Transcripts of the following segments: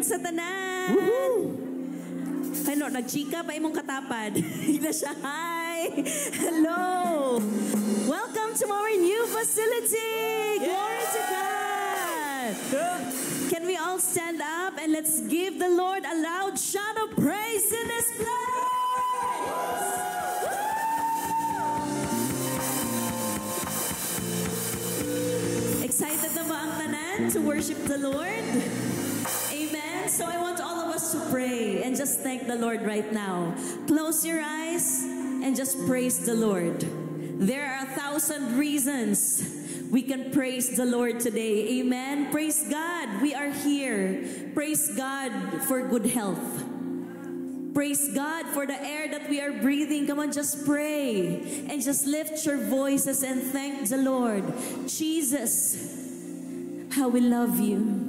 sa tanan. Ano, nagchika pa imong katapad. Higla siya, hi! Hello! Welcome to our new facility! Glory to God! Can we all stand up and let's give the Lord a loud shout of praise in this place! Excited na ba ang tanan to worship the Lord? Amen. So I want all of us to pray and just thank the Lord right now. Close your eyes and just praise the Lord. There are 1,000 reasons we can praise the Lord today. Amen. Praise God. We are here. Praise God for good health. Praise God for the air that we are breathing. Come on, just pray and just lift your voices and thank the Lord. Jesus, how we love you.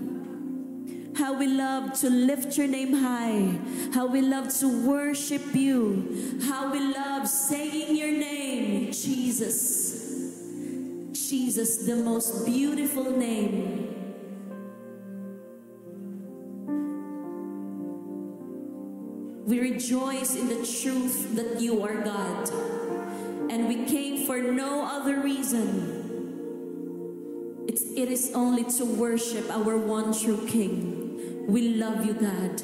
How we love to lift your name high. How we love to worship you. How we love saying your name, Jesus. Jesus, the most beautiful name. We rejoice in the truth that you are God. And we came for no other reason. It is only to worship our one true King. We love you, God.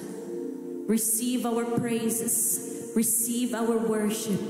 Receive our praises. Receive our worship.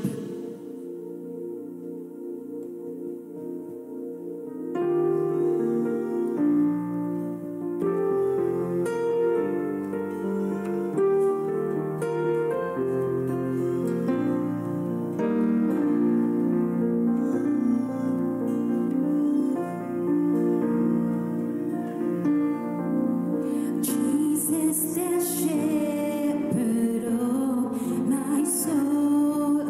Shepherd of my soul.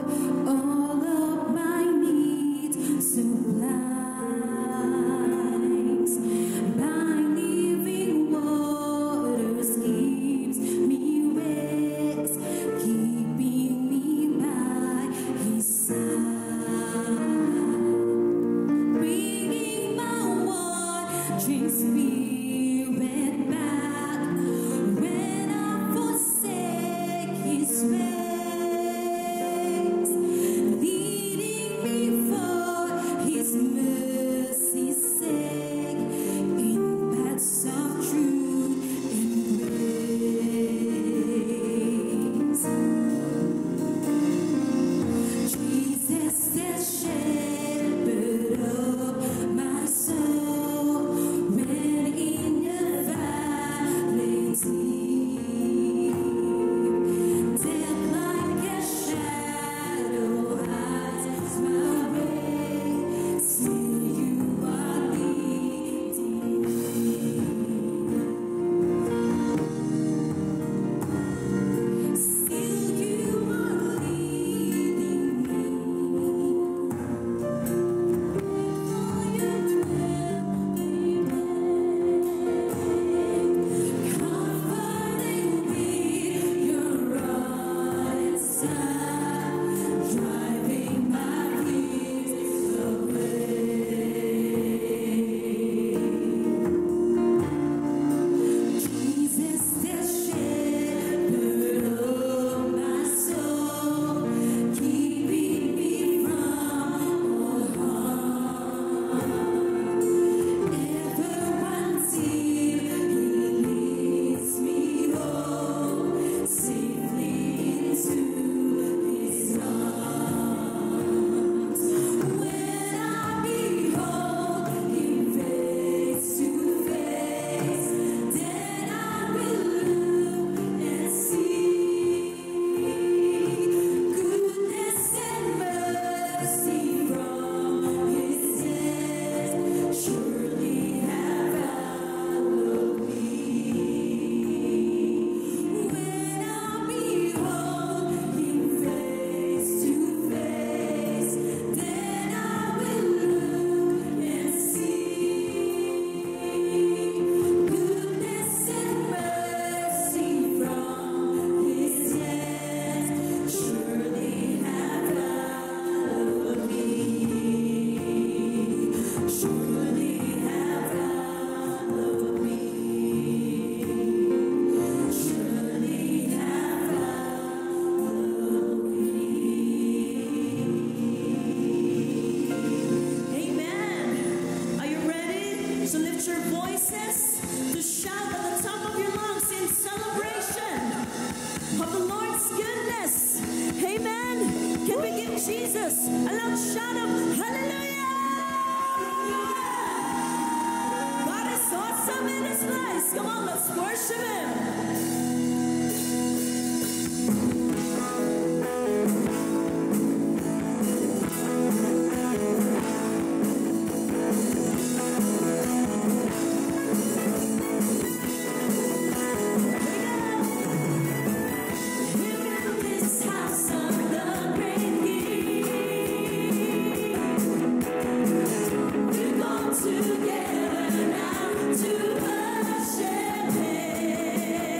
of the Lord's goodness. Amen. Can we give Jesus a loud shout of hallelujah? God is awesome in this place. Come on, let's worship Him. Together now to worship Him.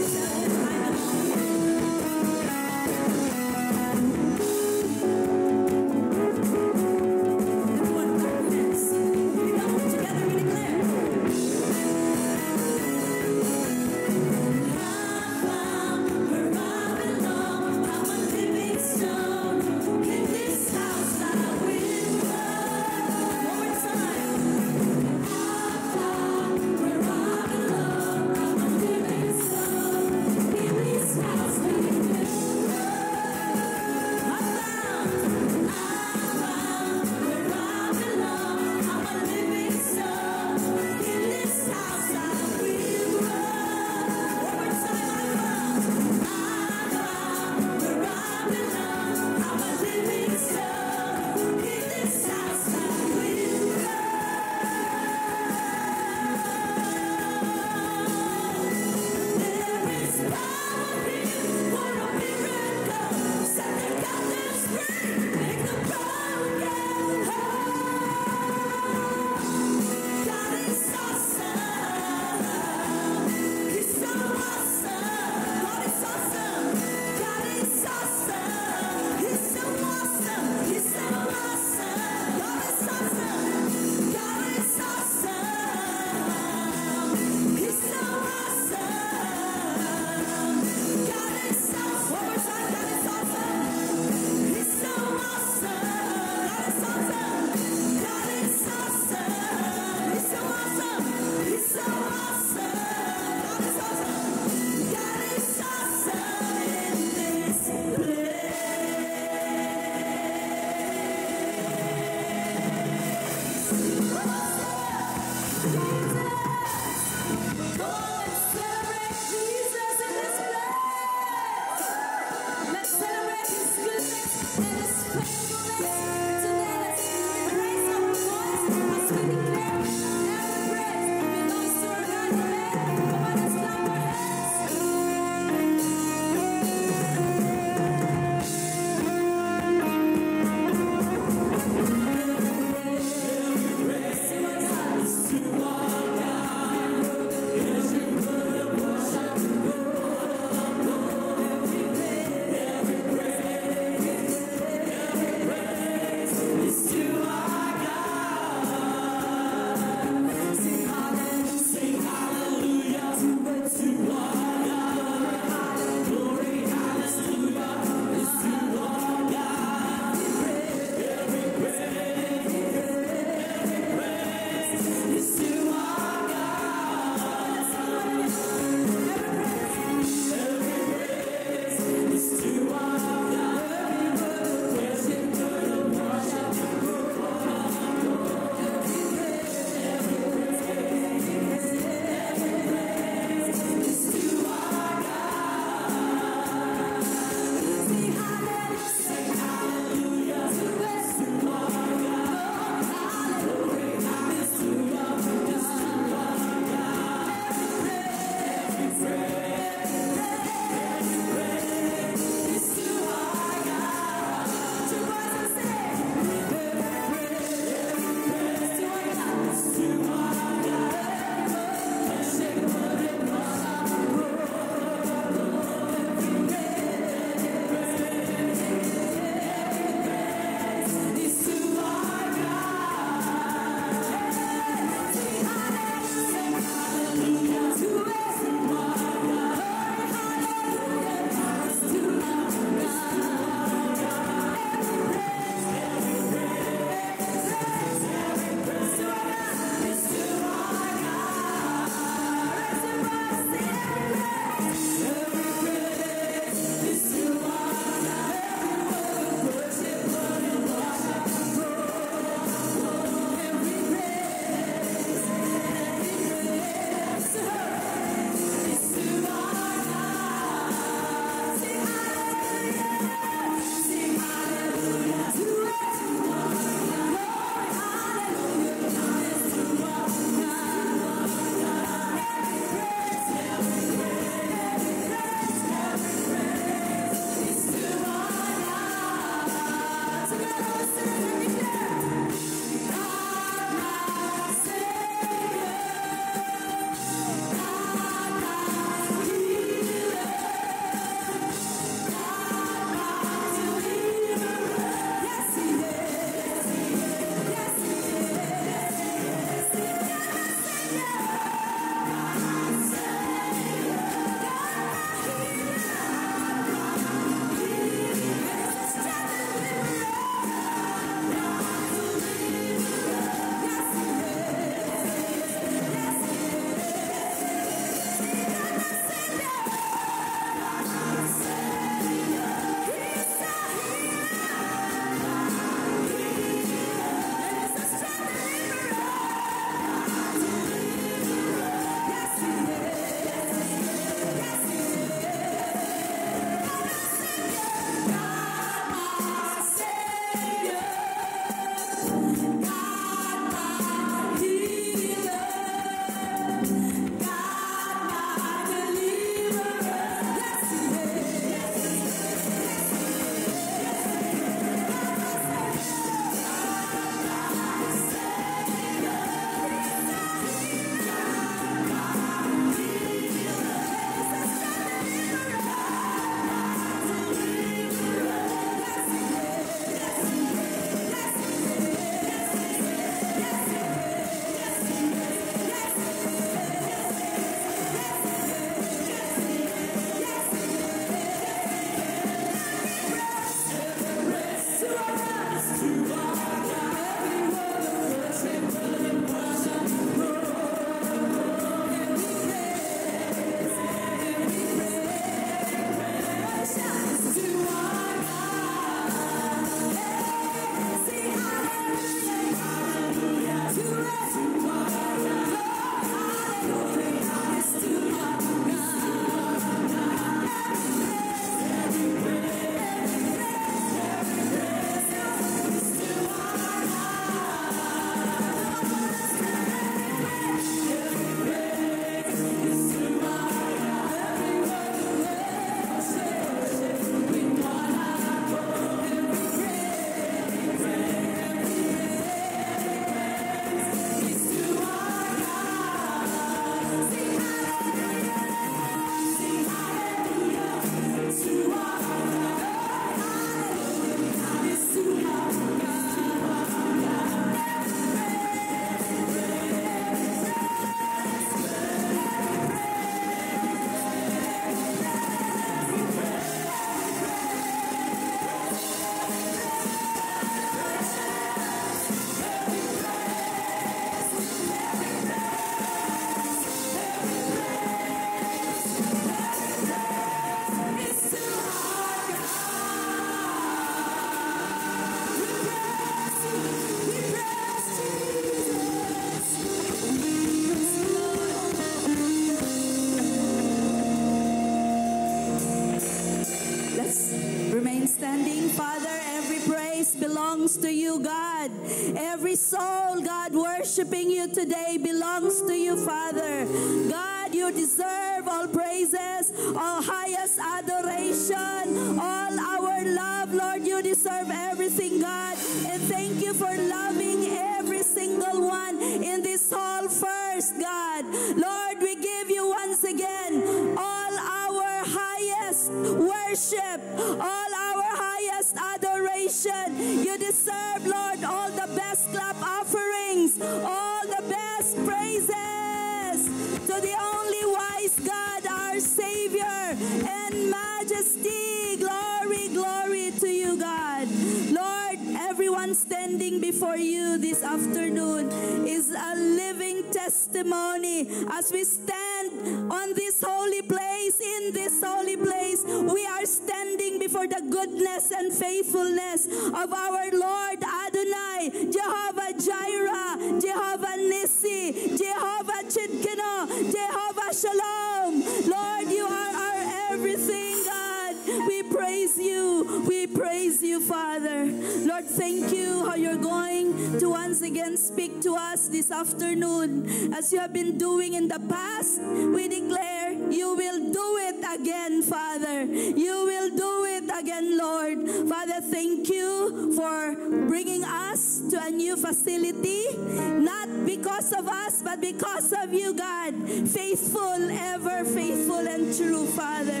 belongs to you, God. Every soul, God, worshiping you today belongs to you, Father. God, you deserve all praises, all highest adoration, all our love, Lord. You deserve everything, God. And thank you for loving every single one in this hall first, God. Lord, we give you once again all our highest worship, all our highest adoration. You deserve, Lord, all the best clap offerings, all the best praises to the only wise God, our Savior and Majesty. Glory, glory to you, God. Lord, everyone standing before you this afternoon is a living testimony. As we stand on this holy place, in this holy place, we are standing before the goodness and faithfulness of our Lord Adonai, Jehovah Jireh, Jehovah Nissi, Jehovah Chidkeno, Jehovah Shalom. Lord, you are our everything, God. We praise you. We praise you, Father. Lord, thank you how you're going to once again speak to us this afternoon. As you have been doing in the past, we declare you will do it again, Father. You will do it again, Lord. Father, thank you for bringing us to a new facility, not because of us, but because of you, God. Faithful, ever faithful and true, Father.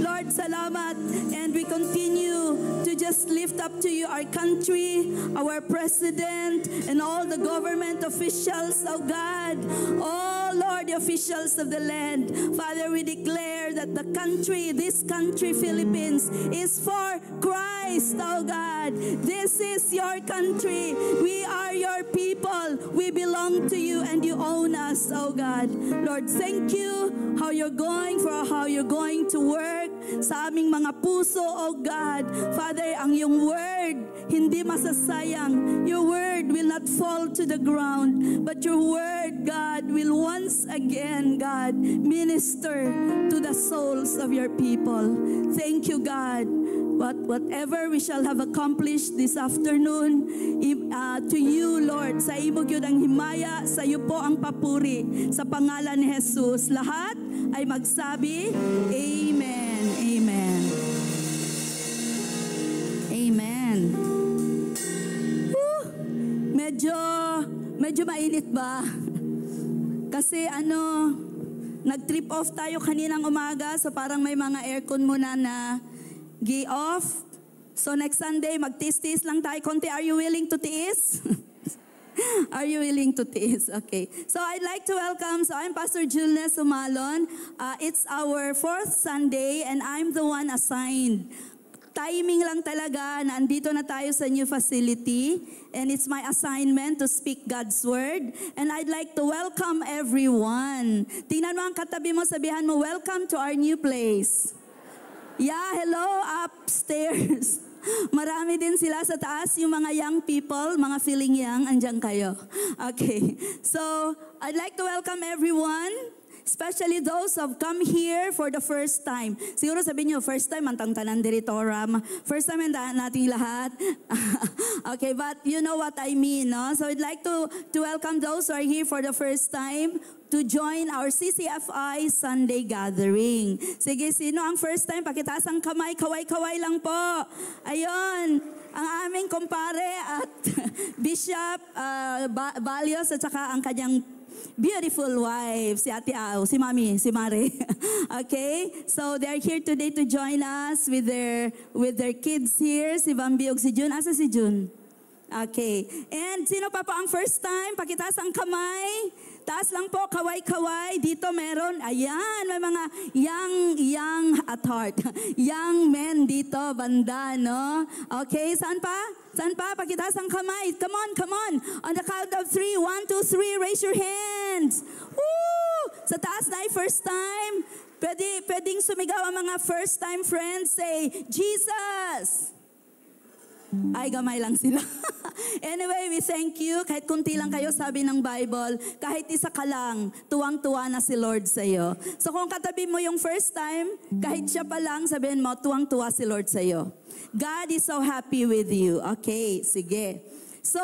Lord, salamat. And we continue to just lift up to you our country, our president, and all the government officials, oh God. Oh Lord, the officials of the land. Father, we declare that the country, this country, Philippines, is for Christ, oh God. This is your country. We are your people. We belong to you and you own us, oh God. Lord, thank you how you're going to work sa aming mga puso, oh God. Father, ang iyong word hindi masasayang. Your word will not fall to the ground, but your word, God, will once again, God, minister to the souls of your people. Thank you, God. Whatever we shall have accomplished this afternoon, to you, Lord, sa imo gyud ang himaya, sa iyo po ang papuri. Sa pangalan ni Jesus, lahat ay magsabi, Amen. Amen. Amen. Medyo mainit ba? Kasi nag-trip off tayo kaninang umaga, so parang may mga aircon muna na gi-off. So next Sunday, mag-tiis-tiis lang tayo konti. Are you willing to tiis? Are you willing to tiis? Okay. So I'd like to welcome, I'm Pastor Julnes Sumalon. It's our 4th Sunday and I'm the one assigned. Timing lang talaga, nandito na tayo sa new facility and it's my assignment to speak God's Word and I'd like to welcome everyone. Tingnan mo ang katabi mo, sabihan mo, welcome to our new place. Yeah, hello, upstairs. Marami din sila sa taas, yung mga young people, mga feeling young, andyan kayo. Okay, so I'd like to welcome everyone, especially those who have come here for the first time. Siguro sabihin nyo, first time, antang tanan diritoram. First time nating lahat. Okay, but you know what I mean, no? So I'd like to welcome those who are here for the first time to join our CCFI Sunday gathering. Sige, sino ang first time? Pakitaas ang kamay, kaway-kaway lang po. Ayun, ang aming kumpare at Bishop Balios at saka ang kanyang beautiful wife, si Ate Au, si Mami, si Mare. Okay? So they are here today to join us with their kids here, si Bambi ug si Jun. Asa si Jun? Okay. And sino pa po ang first time? Pakitaas ang kamay. Taas lang po, kaway-kaway. Dito meron, ayan, may mga young at heart. Young men dito, banda, no? Okay, saan pa? Saan pa? Pakitaas ang kamay. Come on, come on. On the count of 3, 1, 2, 3, raise your hands. Woo! Sa taas na ay first time. Pwedeng sumigaw ang mga first time friends. Say, Jesus! Ay, gamay lang sila. Anyway, we thank you. Kahit kunti lang kayo, sabi ng Bible, kahit isa ka lang, tuwang-tuwa na si Lord sa iyo. So kung katabi mo yung first time, kahit siya pa lang, sabihin mo, tuwang-tuwa si Lord sa iyo. God is so happy with you. Okay, sige. So,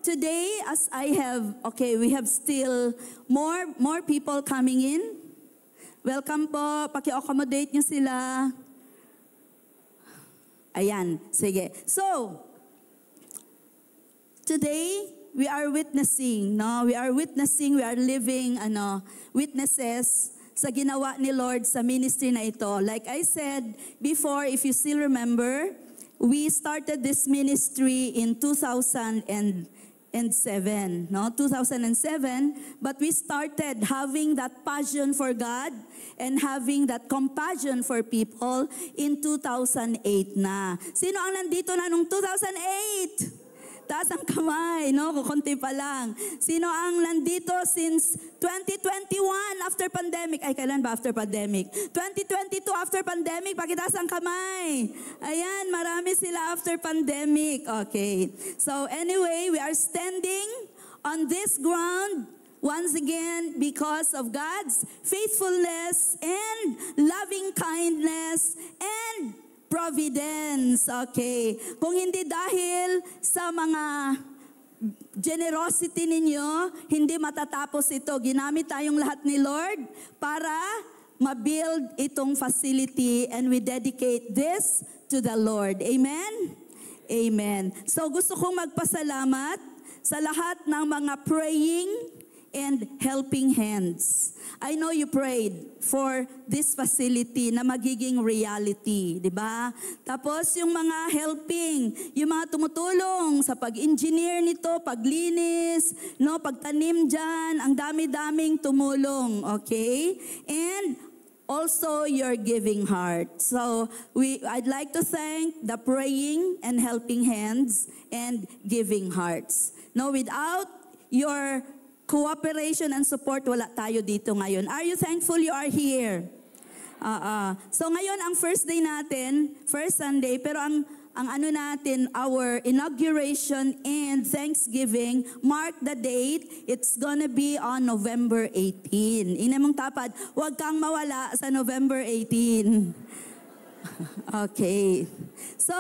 today, as I have, we have still more people coming in. Welcome po. Paki-accommodate niyo sila. Ayan, sige. So, today, we are witnessing, we are living, witnesses sa ginawa ni Lord sa ministry na ito. Like I said before, if you still remember, we started this ministry in 2007, no? 2007, but we started having that passion for God and having that compassion for people in 2008 na. Sino ang nandito na nung 2008? Taas ang kamay, no? Kukunti pa lang. Sino ang nandito since 2021 after pandemic? Ay, kailan ba after pandemic? 2022 after pandemic, pakitaas ang kamay. Ayan, marami sila after pandemic. Okay. So anyway, we are standing on this ground once again because of God's faithfulness and loving kindness and providence. Okay. Kung hindi dahil sa mga generosity ninyo, hindi matatapos ito. Ginamit tayong lahat ni Lord para ma-build itong facility and we dedicate this to the Lord. Amen? Amen. So gusto kong magpasalamat sa lahat ng mga praying and helping hands. I know you prayed for this facility na magiging reality, di ba? Tapos yung mga helping, yung mga tumutulong sa pag-engineer nito, paglinis, no, pagtanim dyan, ang dami-daming tumulong, okay? And also your giving heart. So I'd like to thank the praying and helping hands and giving hearts. No, without your cooperation and support, wala tayo dito ngayon. Are you thankful you are here? So ngayon, ang first day natin, first Sunday, pero ang ano natin, our inauguration and Thanksgiving, mark the date, it's gonna be on November 18. Ina mong tapad, huwag kang mawala sa November 18. Okay. So,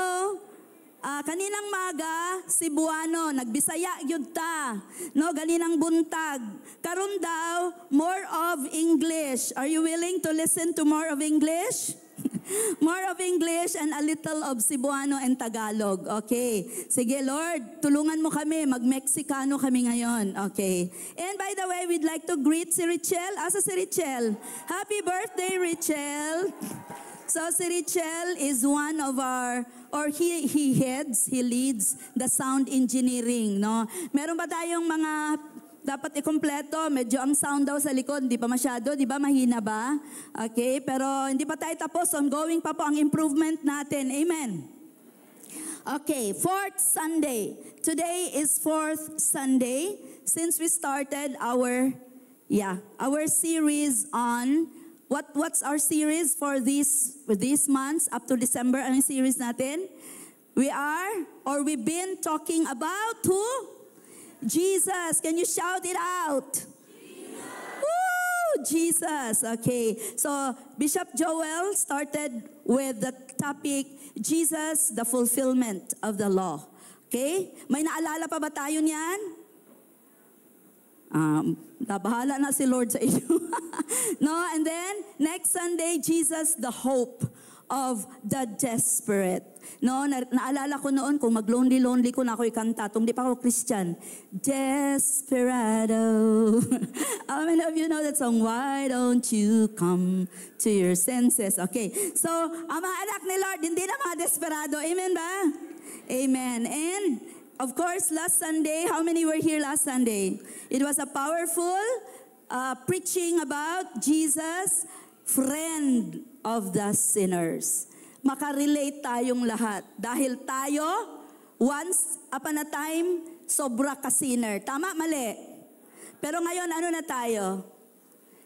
kaninang maga, Cebuano, nagbisaya yun ta. No, ganinang buntag. Karon daw, more of English. Are you willing to listen to more of English? More of English and a little of Cebuano and Tagalog. Okay. Sige, Lord, tulungan mo kami. Mag-Mexicano kami ngayon. Okay. And by the way, we'd like to greet si Richel. Asa si Richel? Happy birthday, Richel. So si Richel is one of our, or he leads the sound engineering, no? Meron ba tayong mga dapat ikumpleto? Medyo ang sound daw sa likod, hindi pa masyado, di ba? Mahina ba? Okay, pero hindi pa tayo tapos. Ongoing pa po ang improvement natin. Amen. Okay, fourth Sunday. Today is fourth Sunday since we started our series on what's our series for these months up to December? Anong series natin? We've been talking about who? Jesus. Can you shout it out? Jesus. Woo! Jesus. Okay. So Bishop Joel started with the topic, Jesus, the fulfillment of the law. Okay? May naalala pa ba tayo niyan? Bahala na si Lord sa inyo. No? And then, next Sunday, Jesus, the hope of the desperate. No? Naalala ko noon, kung mag-lonely ko na ako ikanta, di pa ako Christian. Desperado. How many of you know that song? Why don't you come to your senses? Okay. So, ang mga anak ni Lord, hindi na mga desperado. Amen ba? Amen. And, of course, last Sunday, how many were here last Sunday? It was a powerful preaching about Jesus, friend of the sinners. Makarelate tayong lahat. Dahil tayo, once upon a time, sobra ka sinner. Tama, mali? Pero ngayon, ano na tayo?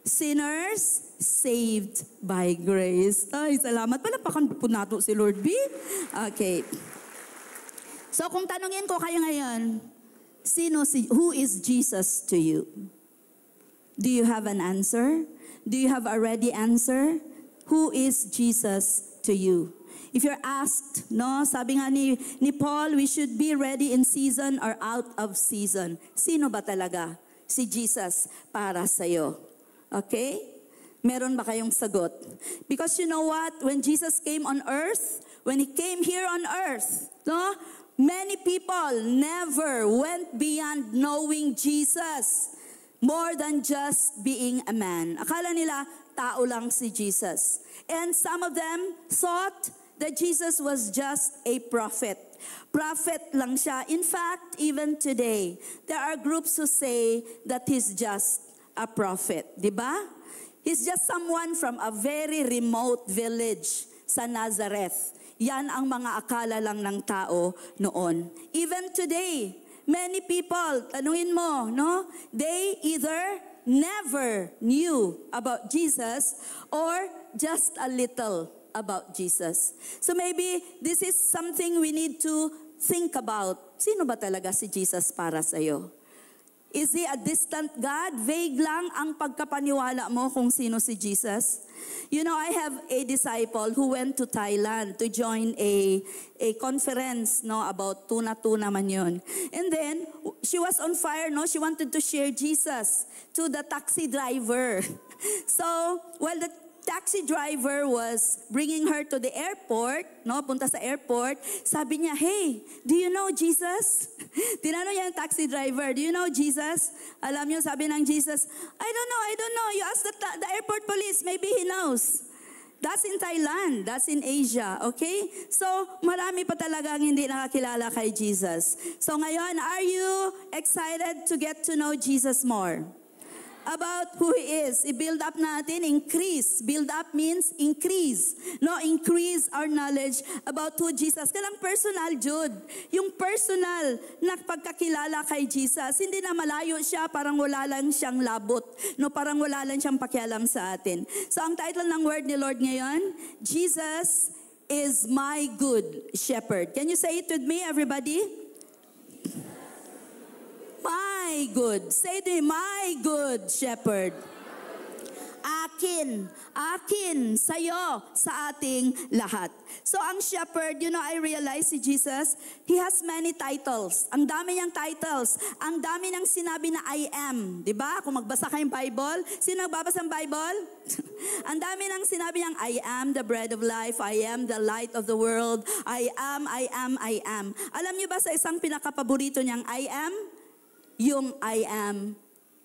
Sinners saved by grace. Ay, salamat. Palapakan po nato si Lord B. Okay. So kung tanungin ko kayo ngayon, who is Jesus to you? Do you have an answer? Do you have a ready answer? Who is Jesus to you? If you're asked, no, sabi nga ni Paul, we should be ready in season or out of season. Sino ba talaga si Jesus para sa'yo? Okay? Meron ba kayong sagot? Because you know what? When Jesus came on earth, when He came here on earth, no, many people never went beyond knowing Jesus more than just being a man. Akala nila, tao lang si Jesus. And some of them thought that Jesus was just a prophet. Prophet lang siya. In fact, even today, there are groups who say that He's just a prophet. Diba? He's just someone from a very remote village sa Nazareth. Yan ang mga akala lang ng tao noon. Even today, many people, tanungin mo, no? They either never knew about Jesus or just a little about Jesus. So maybe this is something we need to think about. Sino ba talaga si Jesus para sa'yo? Is He a distant God? Vague lang ang pagkapaniwala mo kung sino si Jesus? You know, I have a disciple who went to Thailand to join a conference, no, about tuna man yun. And then, she was on fire, no? She wanted to share Jesus to the taxi driver. So, while the taxi driver was bringing her to the airport, no, punta sa airport, sabi niya, hey, do you know Jesus? Tinanong niya yung taxi driver, do you know Jesus? Alam niyo, sabi ng Jesus, I don't know. You ask the airport police, maybe he knows. That's in Thailand. That's in Asia. Okay? So, marami pa talagang hindi nakakilala kay Jesus. So, ngayon, are you excited to get to know Jesus more? About who He is. I-build up natin, increase. Build up means increase. No, increase our knowledge about who Jesus. Kailang personal, Jude. Yung personal na pagkakilala kay Jesus. Hindi na malayo siya, parang wala lang siyang labot. No, parang wala lang siyang pakialam sa atin. So, ang title ng word ni Lord ngayon, Jesus is my good shepherd. Can you say it with me, everybody? My good. Say to me, my good shepherd. Akin, sa'yo, sa ating lahat. So ang shepherd, you know, I realize si Jesus, He has many titles. Ang dami niyang titles. Ang dami niyang sinabi na I am. Diba? Kung magbasa kayong Bible, sino nagbabasa ng Bible? Ang dami nang sinabi niyang I am the bread of life. I am the light of the world. I am. Alam niyo ba sa isang pinakapaborito niyang I am? Yung I am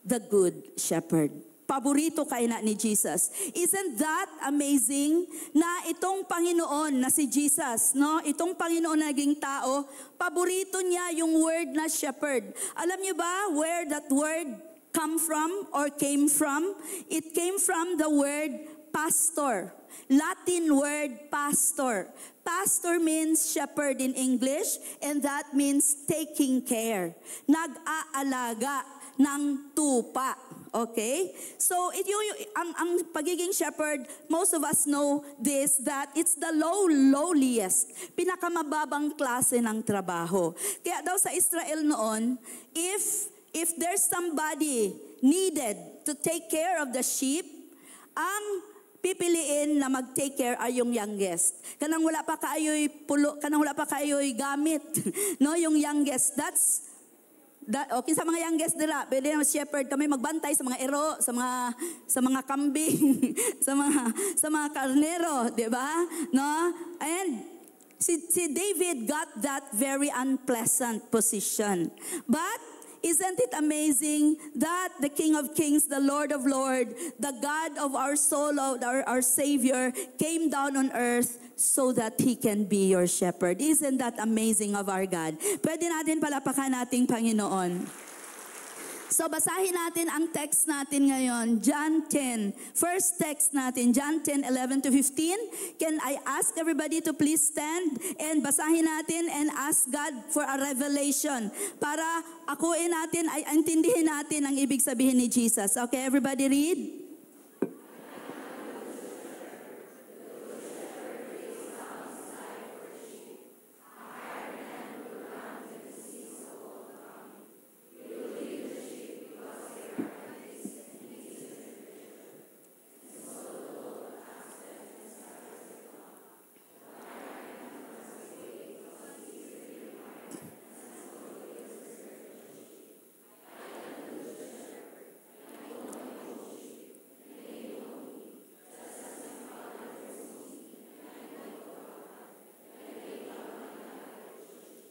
the good shepherd. Paborito kayo na ni Jesus. Isn't that amazing na itong Panginoon na si Jesus, no? Itong Panginoon na naging tao, paborito niya yung word na shepherd. Alam niyo ba where that word come from or came from? It came from the word pastor. Latin word pastor. Pastor means shepherd in English, and that means taking care. Nag-aalaga ng tupa. Okay? So, ang pagiging shepherd, most of us know this, that it's the lowliest, pinakamababang klase ng trabaho. Kaya daw sa Israel noon, if there's somebody needed to take care of the sheep, ang pipiliin na mag-take care ay yung youngest. Kanang wala pa kayo'y gamit. No, yung youngest. Okay, sa mga youngest nila, pwede na shepherd kami magbantay sa mga ero, sa mga kambing, sa mga karnero, di ba? No? And si David got that very unpleasant position. But isn't it amazing that the King of Kings, the Lord of Lords, the God of our soul, our Savior, came down on earth so that He can be your shepherd? Isn't that amazing of our God? Pwede natin palapakan nating Panginoon. So basahin natin ang text natin ngayon, John 10. First text natin, John 10:11 to 15. Can I ask everybody to please stand and basahin natin and ask God for a revelation para akuin natin, ay intindihin natin ang ibig sabihin ni Jesus. Okay, everybody read.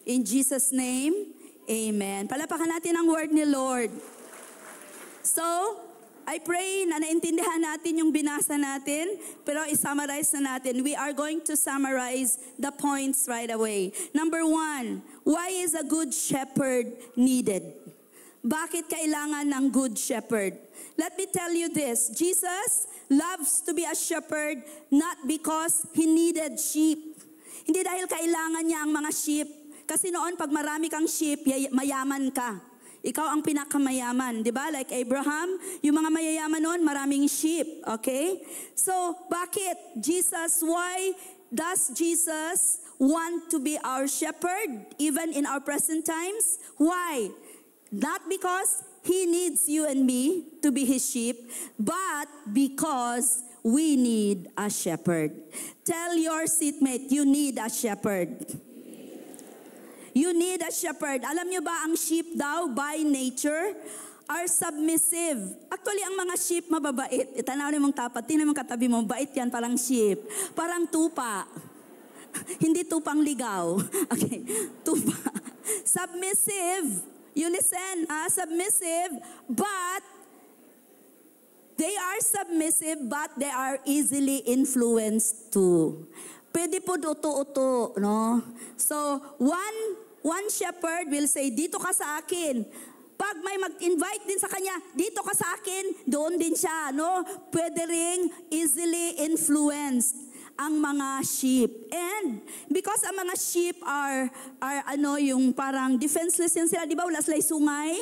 In Jesus' name, amen. Palapakan natin ang word ni Lord. So, I pray na naintindihan natin yung binasa natin, pero i-summarize na natin. We are going to summarize the points right away. Number 1, why is a good shepherd needed? Bakit kailangan ng good shepherd? Let me tell you this. Jesus loves to be a shepherd not because he needed sheep. Hindi dahil kailangan niya ang mga sheep. Kasi noon pag marami kang sheep, mayaman ka. Ikaw ang pinakamayaman, di ba? Like Abraham, yung mga mayayaman noon, maraming sheep. Okay? So, bakit? Why does Jesus want to be our shepherd even in our present times? Why? Not because he needs you and me to be his sheep, but because we need a shepherd. Tell your seatmate, you need a shepherd. You need a shepherd. Alam nyo ba, ang sheep daw by nature are submissive. Actually, ang mga sheep mababait. Itanawin mong tapat, tingnan mong katabi mo, bait yan, parang sheep. Parang tupa. Hindi tupang ligaw. Okay, tupa. Submissive. You listen, submissive, but they are submissive, but they are easily influenced too. Pwede po uto-uto, no? So, one shepherd will say, dito ka sa akin. Pag may mag-invite din sa kanya, dito ka sa akin, doon din siya, no? Pwede ring easily influenced ang mga sheep. And because ang mga sheep are yung parang defenseless yan sila, di ba? Wala sila sungay,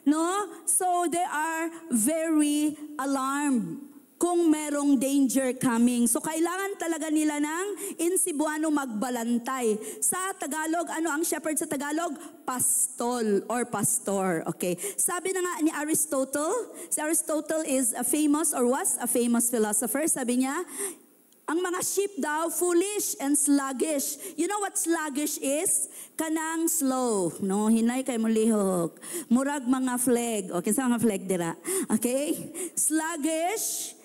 no? So they are very alarmed kung merong danger coming. So kailangan talaga nila ng insibuano magbalantay. Sa Tagalog, ano ang shepherd sa Tagalog? Pastol or pastor. Okay. Sabi na nga ni Aristotle, si Aristotle is a famous or was a famous philosopher. Sabi niya, ang mga sheep daw, foolish and sluggish. You know what sluggish is? Kanang slow. No, hinay kay mulihok. Murag mga flag. Okay, sa mga flag dira. Okay? Sluggish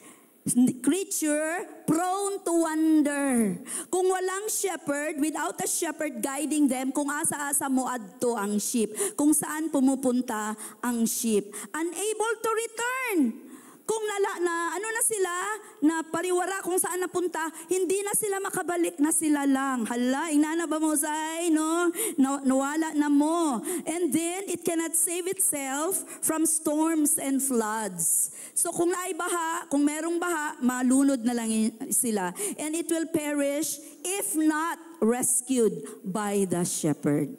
creature, prone to wander. Kung walang shepherd, without a shepherd guiding them, kung asa-asa mo adto ang sheep. Kung saan pumupunta ang sheep. Unable to return. Kung na sila, na pariwara kung saan napunta, hindi na sila makabalik na sila lang. Hala, inana ba mo say, no? Nawala na mo. And then, it cannot save itself from storms and floods. So kung naay baha, kung merong baha, malunod na lang sila. And it will perish if not rescued by the shepherd.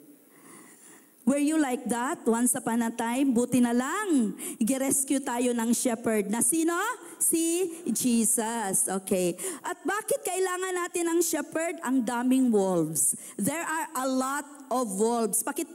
Were you like that? Once upon a time, buti na lang, i-rescue tayo ng shepherd. Na sino? Si Jesus. Okay. At bakit kailangan natin ng shepherd? Ang daming wolves. There are a lot of wolves. Paki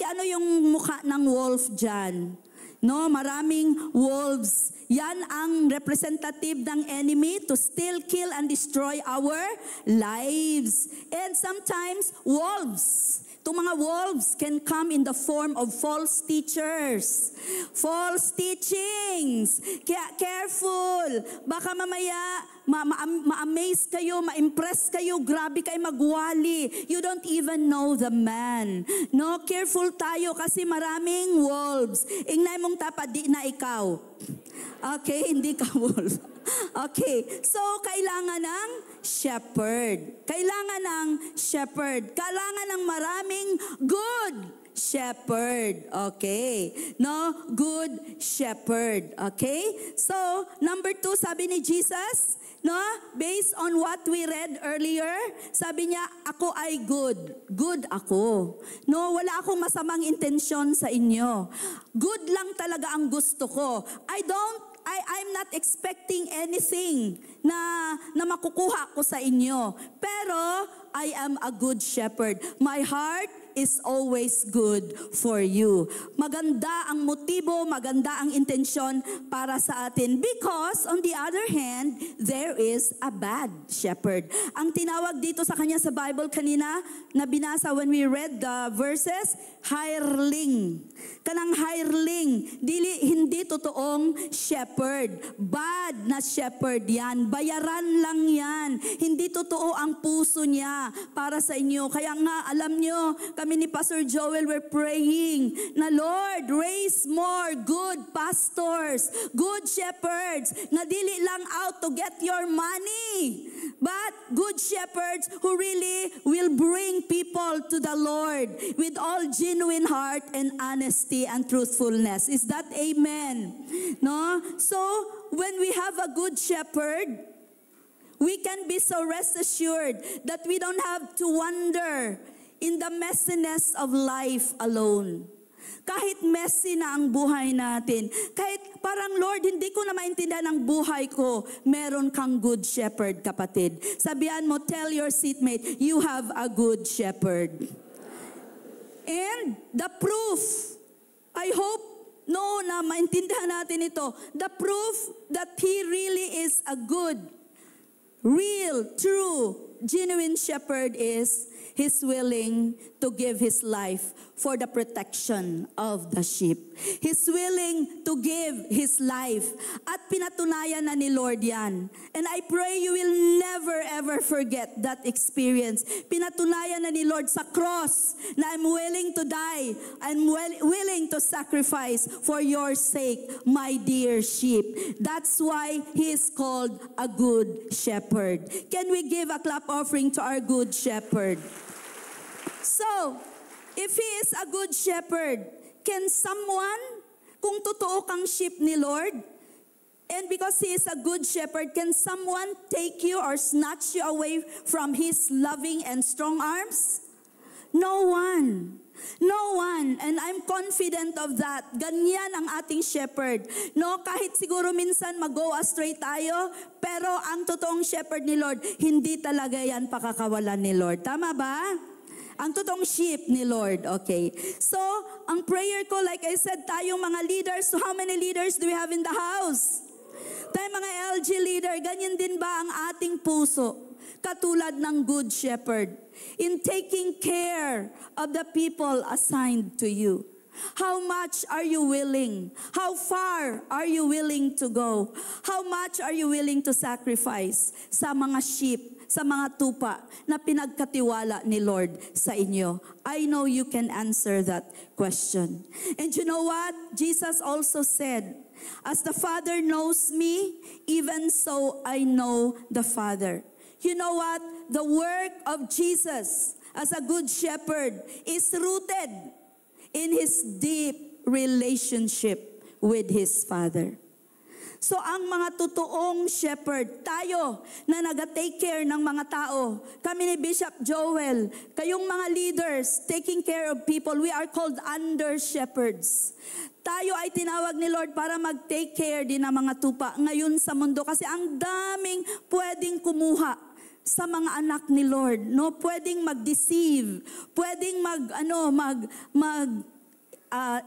ano yung mukha ng wolf dyan? No, maraming wolves. Yan ang representative ng enemy to steal, kill, and destroy our lives. And sometimes, wolves. Itong mga wolves can come in the form of false teachers. False teachings. Kaya careful. Baka mamaya ma-amaze kayo, ma-impress kayo, grabe kayo magwali. You don't even know the man. No, careful tayo kasi maraming wolves. Ingnay mong tapat, di na ikaw. Okay, hindi ka wolf. Okay, so kailangan ng shepherd. Kailangan ng shepherd. Kailangan ng maraming good shepherd. Okay. No? Good shepherd. Okay? So, number 2, sabi ni Jesus, no? Based on what we read earlier, sabi niya, ako ay good. Good ako. No? Wala akong masamang intensyon sa inyo. Good lang talaga ang gusto ko. I'm not expecting anything na makukuha ko sa inyo. Pero, I am a good shepherd. My heart is always good for you. Maganda ang motibo, maganda ang intensyon para sa atin. Because, on the other hand, there is a bad shepherd. Ang tinawag dito sa kanya sa Bible kanina, na binasa when we read the verses, hireling. Kanang hireling, hindi totoong shepherd. Bad na shepherd yan. Bayaran lang yan. Hindi totoo ang puso niya para sa inyo. Kaya nga, alam nyo, kami ni Pastor Joel were praying na Lord, raise more good pastors, good shepherds, na dili lang out to get your money, but good shepherds who really will bring people to the Lord with all genuine heart and honesty and truthfulness. Is that amen? No? So, when we have a good shepherd, we can be so rest assured that we don't have to wander in the messiness of life alone. Kahit messy na ang buhay natin, kahit parang Lord, hindi ko na maintindihan ang buhay ko, meron kang good shepherd, kapatid. Sabihan mo, tell your seatmate, you have a good shepherd. And the proof, I hope, na maintindihan natin ito, the proof that He really is a good, real, true, genuine shepherd is He's willing to give His life for the protection of the sheep. He's willing to give His life. At pinatunayan na ni Lord yan. And I pray you will never ever forget that experience. Pinatunayan na ni Lord sa cross na I'm willing to die. I'm willing to sacrifice for your sake, my dear sheep. That's why He is called a good shepherd. Can we give a clap offering to our good shepherd? So, if He is a good shepherd, can someone, kung totoo kang sheep ni Lord, and because He is a good shepherd, can someone take you or snatch you away from His loving and strong arms? No one. No one. And I'm confident of that. Ganyan ang ating shepherd. No, kahit siguro minsan mag-go astray tayo, pero ang totoong shepherd ni Lord, hindi talaga yan pakakawalan ni Lord. Tama ba? Ang totoong sheep ni Lord. Okay. So, ang prayer ko, like I said, tayong mga leaders, so how many leaders do we have in the house? Tayong mga LG leader, ganyan din ba ang ating puso? Katulad ng good shepherd. In taking care of the people assigned to you. How much are you willing? How far are you willing to go? How much are you willing to sacrifice sa mga sheep, sa mga tupa na pinagkatiwala ni Lord sa inyo? I know you can answer that question. And you know what? Jesus also said, as the Father knows me, even so I know the Father. You know what? The work of Jesus as a good shepherd is rooted in His deep relationship with His Father. So ang mga totoong shepherd, tayo na nag-take care ng mga tao, kami ni Bishop Joel, kayong mga leaders, taking care of people, we are called under shepherds. Tayo ay tinawag ni Lord para mag-take care din ng mga tupa ngayon sa mundo kasi ang daming pwedeng kumuha sa mga anak ni Lord, no? Pwedeng mag-deceive, pwedeng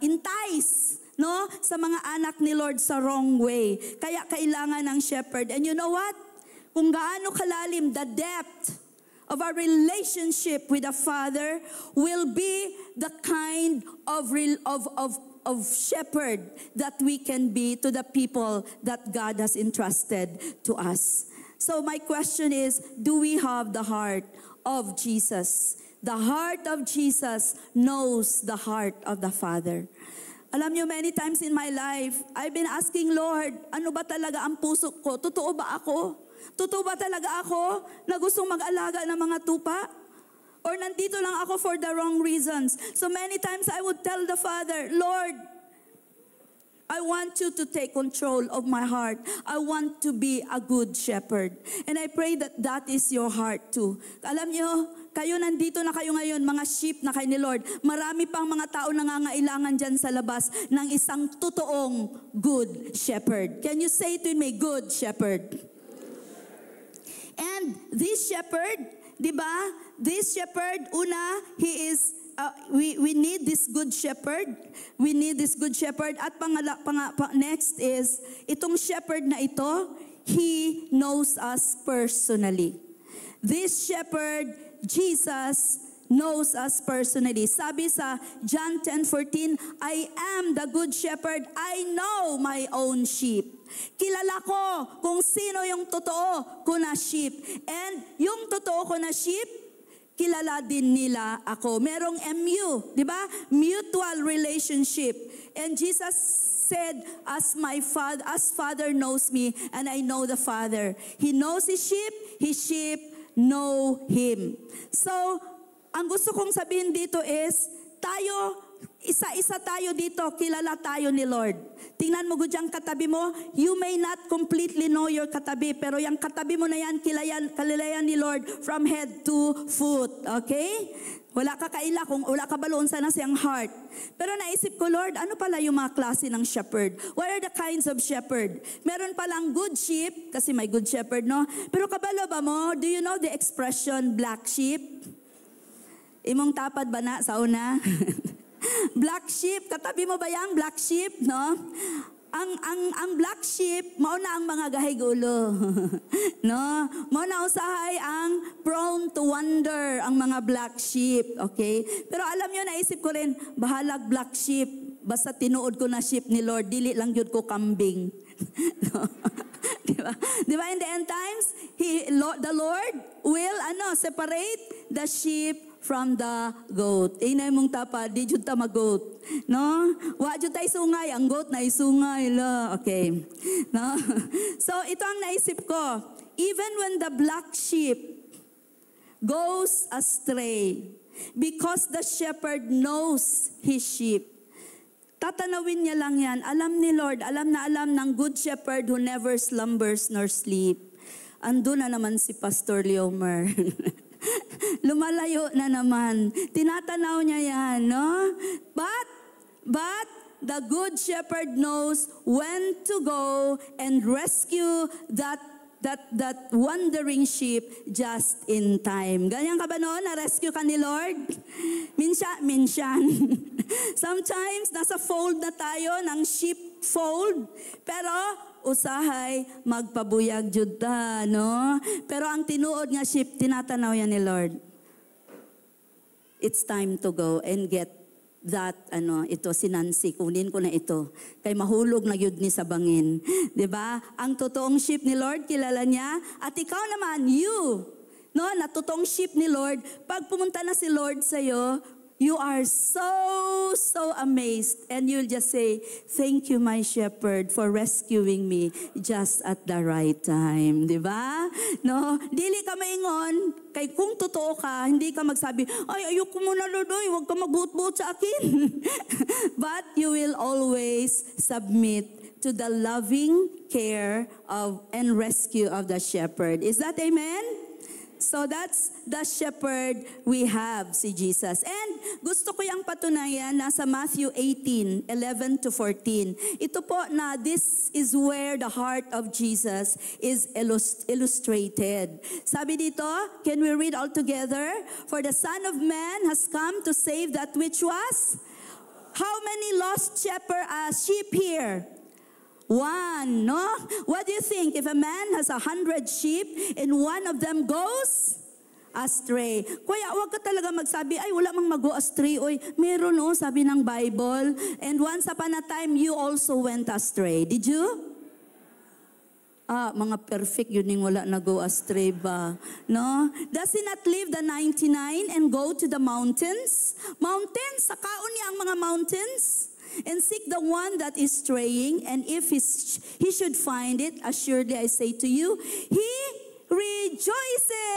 entice, no? Sa mga anak ni Lord sa wrong way. Kaya kailangan ng shepherd. And you know what? Kung gaano kalalim the depth of our relationship with the Father will be the kind of shepherd that we can be to the people that God has entrusted to us. So my question is, do we have the heart of Jesus? The heart of Jesus knows the heart of the Father. Alam niyo, many times in my life, I've been asking Lord, ano ba talaga ang puso ko? Totoo ba ako? Totoo ba talaga ako na gustong mag-alaga ng mga tupa? Or nandito lang ako for the wrong reasons? So many times I would tell the Father, Lord, I want you to take control of my heart. I want to be a good shepherd. And I pray that that is your heart too. Alam niyo, kayo nandito na kayo ngayon, mga sheep na kayo ni Lord. Marami pang mga tao nangangailangan dyan sa labas ng isang totoong good shepherd. Can you say to me, good shepherd? And this shepherd, di ba? This shepherd, una, he is we need this good shepherd. We need this good shepherd. At next is, itong shepherd na ito, he knows us personally. This shepherd, Jesus, knows us personally. Sabi sa John 10:14, I am the good shepherd. I know my own sheep. Kilala ko kung sino yung totoo ko na sheep. And yung totoo ko na sheep, kilala din nila ako. Merong MU, di ba? Mutual relationship. And Jesus said, as Father knows me, and I know the Father. He knows His sheep know Him. So, ang gusto kong sabihin dito is, tayo, isa-isa tayo dito, kilala tayo ni Lord. Tingnan mo gudyang katabi mo, you may not completely know your katabi, pero yung katabi mo na yan, kilalayan ni Lord from head to foot. Okay? Wala ka kaila kung wala ka baloon sana siyang heart. Pero naisip ko, Lord, ano pala yung mga klase ng shepherd? What are the kinds of shepherd? Meron palang good sheep, kasi may good shepherd, no? Pero kabalo ba mo, do you know the expression black sheep? Imong tapad ba na sa una? Black sheep, katabi mo ba yang black sheep, no? Ang black sheep, mauna ang mga gahigulo. No? Mauna usahay ang prone to wander, ang mga black sheep, okay? Pero alam nyo, naisip ko rin, bahalag black sheep, basta tinuod ko na sheep ni Lord, dili lang yun ko kambing. No? Diba? Diba in the end times, the Lord will separate the sheep from the goat. Inay mong tapa, di jud ta mag-goat. No? Wa jud tay sungay, ang goat na isungay la. Okay. No? So ito ang naisip ko. Even when the black sheep goes astray, because the shepherd knows his sheep, tatanawin niya lang yan. Alam ni Lord, alam na alam ng good shepherd who never slumbers nor sleep. Ando na naman si Pastor Leomer. Lumalayo na naman. Tinatanaw niya yan, no? But the good shepherd knows when to go and rescue that wandering sheep just in time. Ganyan ka ba no? Na-rescue ka ni Lord? Minsan. Sometimes, nasa fold na tayo ng sheep fold. Pero, usahay, magpabuyag jud ta, no? Pero ang tinuod nga sheep, tinatanaw yan ni Lord. It's time to go and get that, ito, si Nancy, kunin ko na ito. Kay mahulog na yun ni sa bangin. Diba? Ang totoong sheep ni Lord, kilala niya. At ikaw naman, you, no, na totoong sheep ni Lord, pag pumunta na si Lord sa'yo, you are so amazed. And you'll just say, thank you, my shepherd, for rescuing me just at the right time. Diba? No? Dili ka maingon, kay kung totoo ka, hindi ka magsabi, ay, ayoko muna, Lord, huwag ka mag-buot-buot sa akin. But you will always submit to the loving care of and rescue of the shepherd. Is that amen? So that's the shepherd we have, si Jesus. And gusto ko yung patunayan, nasa Matthew 18:11 to 14. Ito po na this is where the heart of Jesus is illustrated. Sabi dito, can we read all together? For the Son of Man has come to save that which was? How many lost sheep here? One, no? What do you think? If a man has 100 sheep and one of them goes astray. Kaya wag ka talaga magsabi, ay wala mang mag-go astray. Oy, meron no, sabi ng Bible. And once upon a time, you also went astray. Did you? Mga perfect yun yung wala na-go astray ba? No? Does he not leave the 99 and go to the mountains? Mountains, sakaon niya ang mga mountains. And seek the one that is straying, and if he should find it, assuredly I say to you, he rejoices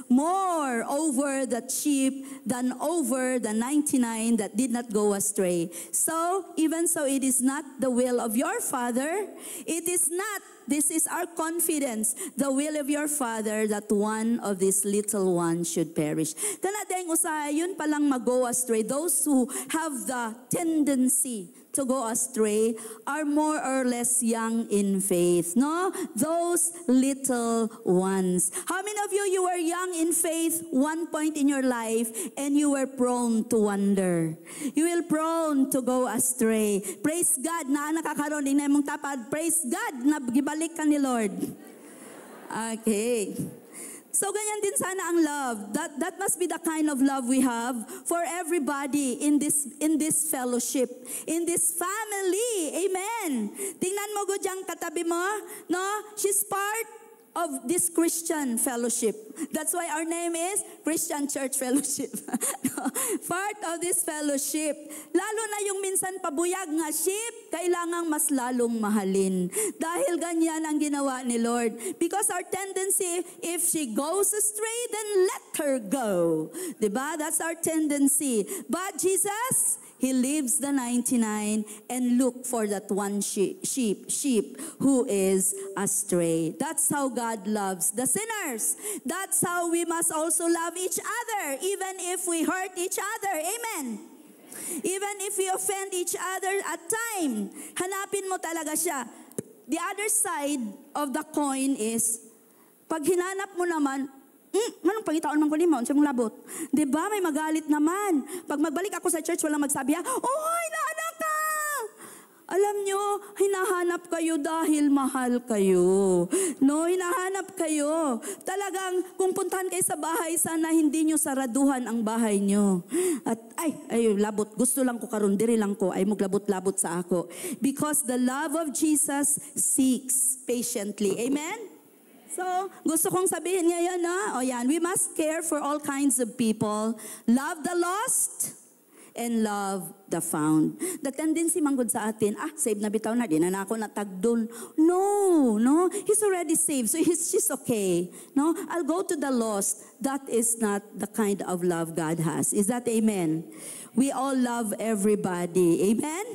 more over the sheep than over the 99 that did not go astray. So, even so, it is not the will of your Father. It is not, this is our confidence, the will of your Father that one of these little ones should perish. Kanadeng usahay, yun palang mag-go astray. Those who have the tendency to go astray are more or less young in faith, no? Those little ones. How many of you were young in faith one point in your life and you were prone to wander? You were prone to go astray. Praise God na nakakaroon din mong tapad. Praise God na gibalik ka ni Lord. Okay. So ganyan din sana ang love. That must be the kind of love we have for everybody in this fellowship, in this family. Amen. Tingnan mo gudyang katabi mo, no? She's part of this Christian fellowship. That's why our name is Christian Church Fellowship. Part of this fellowship. Lalo na yung minsan pabuyag nga sheep, kailangang mas lalong mahalin. Dahil ganyan ang ginawa ni Lord. Because our tendency, if she goes astray, then let her go. Diba? That's our tendency. But Jesus, He leaves the 99 and look for that one sheep who is astray. That's how God loves the sinners. That's how we must also love each other, even if we hurt each other. Amen. Even if we offend each other at time, hanapin mo talaga siya. The other side of the coin is, pag hinanap mo naman, manong pangitaon man ko ni mo, siya mong labot. Diba, may magalit naman. Pag magbalik ako sa church, walang magsabi, oh, hinaanak ka! Alam nyo, hinahanap kayo dahil mahal kayo. No, hinahanap kayo. Talagang, kung puntahan kayo sa bahay, sana hindi nyo saraduhan ang bahay nyo. At, ay, labot, gusto lang ko karon, diri lang ko, ay maglabot-labot sa ako. Because the love of Jesus seeks patiently. Amen? So, gusto kong sabihin ngayon, no? O yan, we must care for all kinds of people. Love the lost and love the found. The tendency manggod sa atin, saved na bitaw na, di na ako natagdon. No, he's already saved, so she's okay. No, I'll go to the lost. That is not the kind of love God has. Is that amen? We all love everybody. Amen?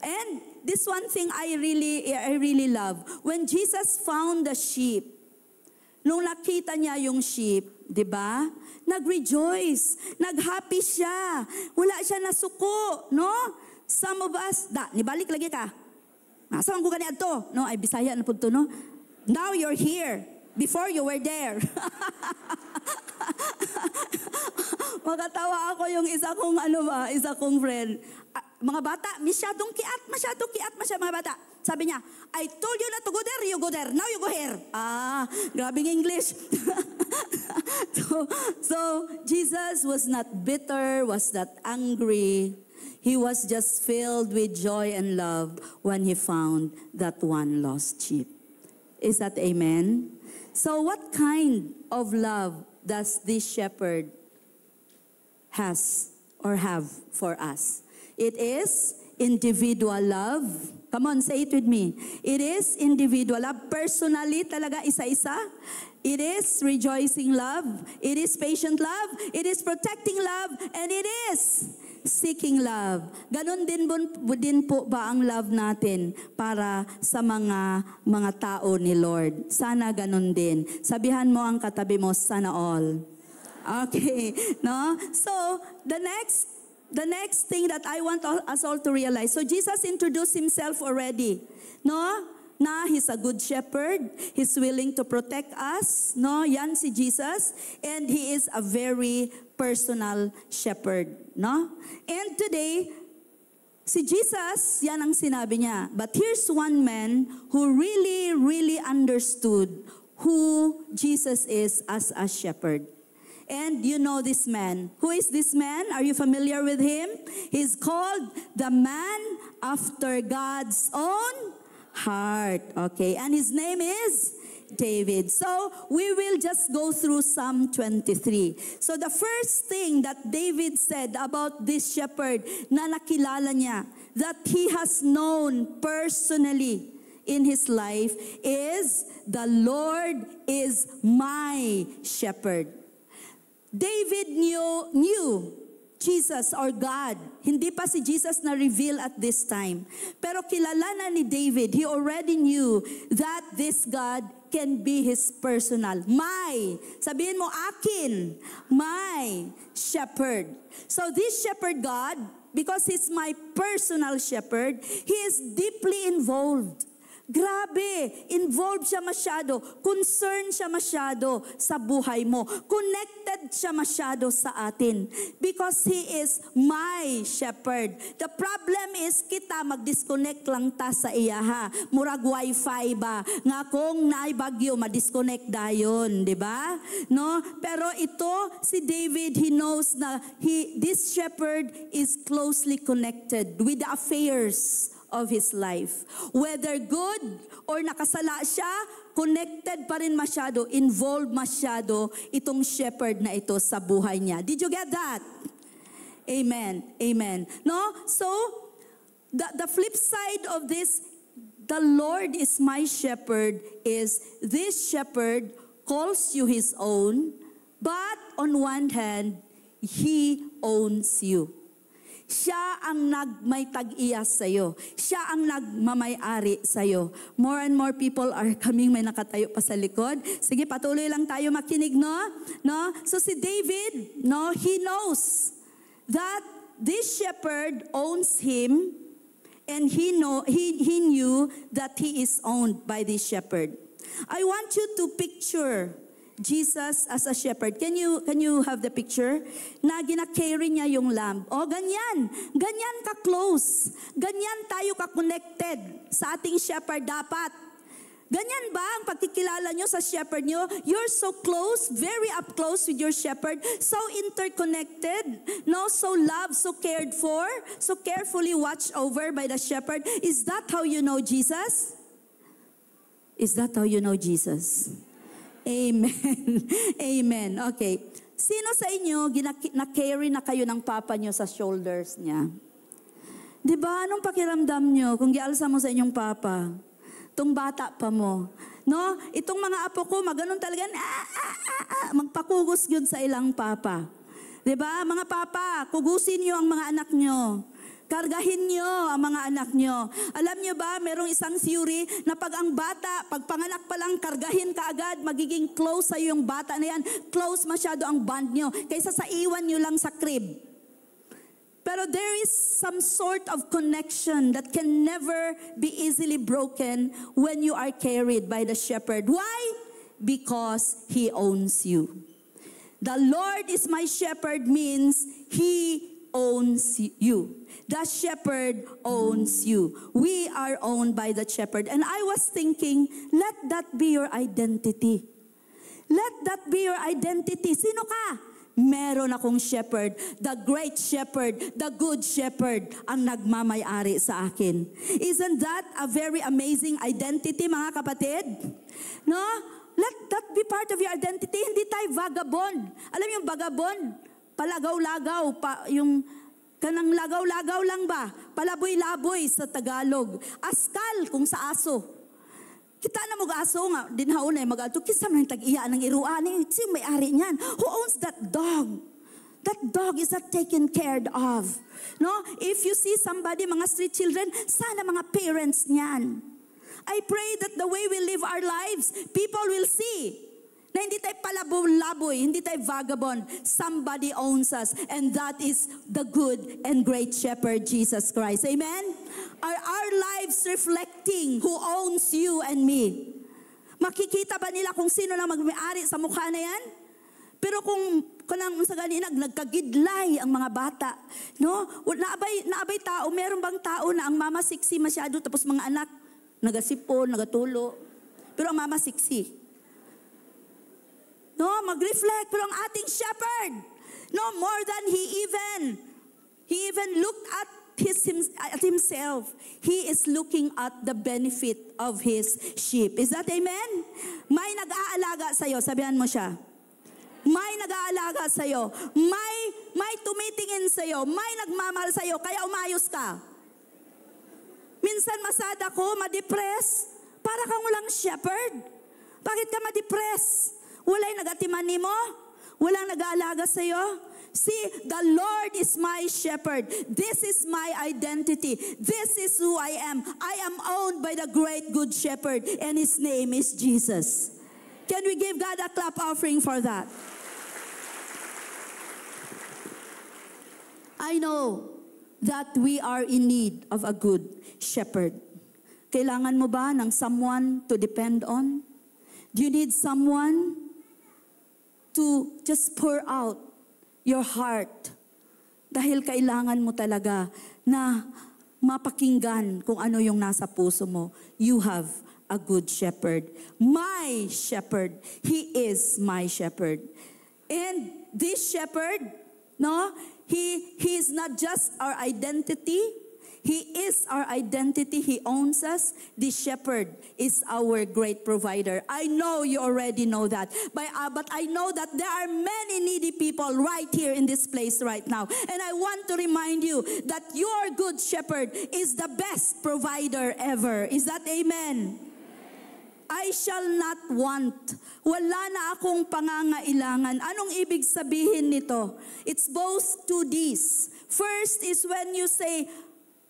And this one thing I really love. When Jesus found the sheep, nung nakita niya yung sheep, di ba? Nag-rejoice, nag-happy siya. Wala siya nasuko, no? Some of us, nibalik lagi ka. Saan ko ganyan to? No, ay Bisaya na po to, no? Now you're here. Before you were there. Magatawa ako yung isa kong friend. Mga bata, masyadong kiat, mga bata. Sabi niya, I told you not to go there, you go there. Now you go here. Grabing English. so Jesus was not bitter, was not angry. He was just filled with joy and love when he found that one lost sheep. Is that amen? So what kind of love does this shepherd has or have for us? It is individual love. Come on, say it with me. It is individual love. Personally, talaga isa-isa. It is rejoicing love. It is patient love. It is protecting love. And it is seeking love. Ganon din po ba ang love natin para sa mga tao ni Lord? Sana ganon din. Sabihan mo ang katabi mo, sana all. Okay, no? So, the next thing that I want us all to realize. So Jesus introduced himself already. No? Na he's a good shepherd. He's willing to protect us. No? Yan si Jesus. And he is a very personal shepherd. No? And today, si Jesus, yan ang sinabi niya. But here's one man who really, really understood who Jesus is as a shepherd. And you know this man. Who is this man? Are you familiar with him? He's called the man after God's own heart. Okay, and his name is David. So we will just go through Psalm 23. So the first thing that David said about this shepherd na nakilala niya, that he has known personally in his life, is the Lord is my shepherd. David knew Jesus or God. Hindi pa si Jesus na-reveal at this time. Pero kilala na ni David, he already knew that this God can be his personal. Sabihin mo, akin, my shepherd. So this shepherd God, because he's my personal shepherd, he is deeply involved. Grabe, involved siya masyado, concerned siya masyado sa buhay mo, connected siya masyado sa atin, because He is my shepherd. The problem is kita mag-disconnect lang ta sa iya ha, murag wifi ba, nga kung naay bagyo ma-disconnect dayon, di ba? No? Pero ito, si David, he knows na this shepherd is closely connected with the affairs of his life. Whether good or nakasala siya, connected pa rin masyado, involved masyado itong shepherd na ito sa buhay niya. Did you get that? Amen. Amen. No? So, the flip side of this, the Lord is my shepherd, is this shepherd calls you his own, but on one hand, he owns you. Siya ang may tag-iya sa'yo. Siya ang nagmamay-ari sa'yo. More and more people are coming, may nakatayo pa sa likod. Sige, patuloy lang tayo makinig, no? No? So si David, no, he knows that this shepherd owns him, and he knew that he is owned by this shepherd. I want you to picture Jesus as a shepherd. Can you have the picture? Na gina-carry niya yung lamb. O ganyan. Ganyan ka close. Ganyan tayo ka connected sa ating shepherd dapat. Ganyan ba ang pagkikilala nyo sa shepherd nyo? You're so close, very up close with your shepherd, so interconnected, no? So loved, so cared for, so carefully watched over by the shepherd. Is that how you know Jesus? Is that how you know Jesus? Amen. Amen. Okay. Sino sa inyo na-carry na kayo ng papa nyo sa shoulders niya? Di ba? Anong pakiramdam nyo kung gialsa mo sa inyong papa? Itong bata pa mo. No? Itong mga apo ko, maganon talaga, magpakugos yun sa ilang papa. Di ba? Mga papa, kugusin nyo ang mga anak nyo. Kargahin nyo ang mga anak nyo. Alam nyo ba, merong isang theory na pag ang bata, pag panganak pa lang, kargahin ka agad, magiging close sa yung bata na yan. Close masyado ang bond nyo. Kaysa sa iwan nyo lang sa crib. Pero there is some sort of connection that can never be easily broken when you are carried by the shepherd. Why? Because he owns you. The Lord is my shepherd means he owns you. The shepherd owns you. We are owned by the shepherd. And I was thinking, let that be your identity. Let that be your identity. Sino ka? Meron akong shepherd, the great shepherd, the good shepherd, ang nagmamay-ari sa akin. Isn't that a very amazing identity, mga kapatid? No? Let that be part of your identity. Hindi tayo vagabond. Alam yung vagabond? Palagaw-lagaw, yung kanang lagaw-lagaw lang ba? Palaboy-laboy sa Tagalog. Askal kung sa aso. Kita na mag-aso nga, dinhaon na mag-ato, kisa man tag-iya ng iruan, sino may-ari niyan? Who owns that dog? That dog is not taken care of. No? If you see somebody, mga street children, sana mga parents niyan. I pray that the way we live our lives, people will see na hindi tayo palaboy-laboy, hindi tayo vagabond. Somebody owns us, and that is the good and great shepherd, Jesus Christ. Amen? Are our lives reflecting who owns you and me? Makikita ba nila kung sino lang magmayari sa mukha na yan? Pero kung kanang sa ganina, nagkagidlay ang mga bata, no? Naabay tao, meron bang tao na ang mama siksi masyado, tapos mga anak, nagasipon, nagatulo. Pero ang mama siksi. No, mag-reflect. Pero ang ating shepherd, no, more than he even looked at himself. He is looking at the benefit of his sheep. Is that amen? May nag-aalaga sa'yo. Sabihan mo siya. May nag-aalaga sa'yo. May tumitingin sa'yo. May nagmamahal sa'yo. Kaya umayos ka. Minsan masad ako, ma-depress. Para kang walang shepherd. Bakit ka ma-depress? Wala'y nag-atiman mo? Walang nag-aalaga sa'yo? See, the Lord is my shepherd. This is my identity. This is who I am. I am owned by the great good shepherd, and his name is Jesus. Can we give God a clap offering for that? I know that we are in need of a good shepherd. Kailangan mo ba ng someone to depend on? Do you need someone to just pour out your heart? Dahil kailangan mo talaga na mapakinggan kung ano yung nasa puso mo. You have a good shepherd. My shepherd. He is my shepherd. And this shepherd, no, he is not just our identity. He is our identity. He owns us. The shepherd is our great provider. I know you already know that. But I know that there are many needy people right here in this place right now. And I want to remind you that your good shepherd is the best provider ever. Is that amen? I shall not want. Wala na akong pangangailangan. Anong ibig sabihin nito? It's both two D's. First is when you say,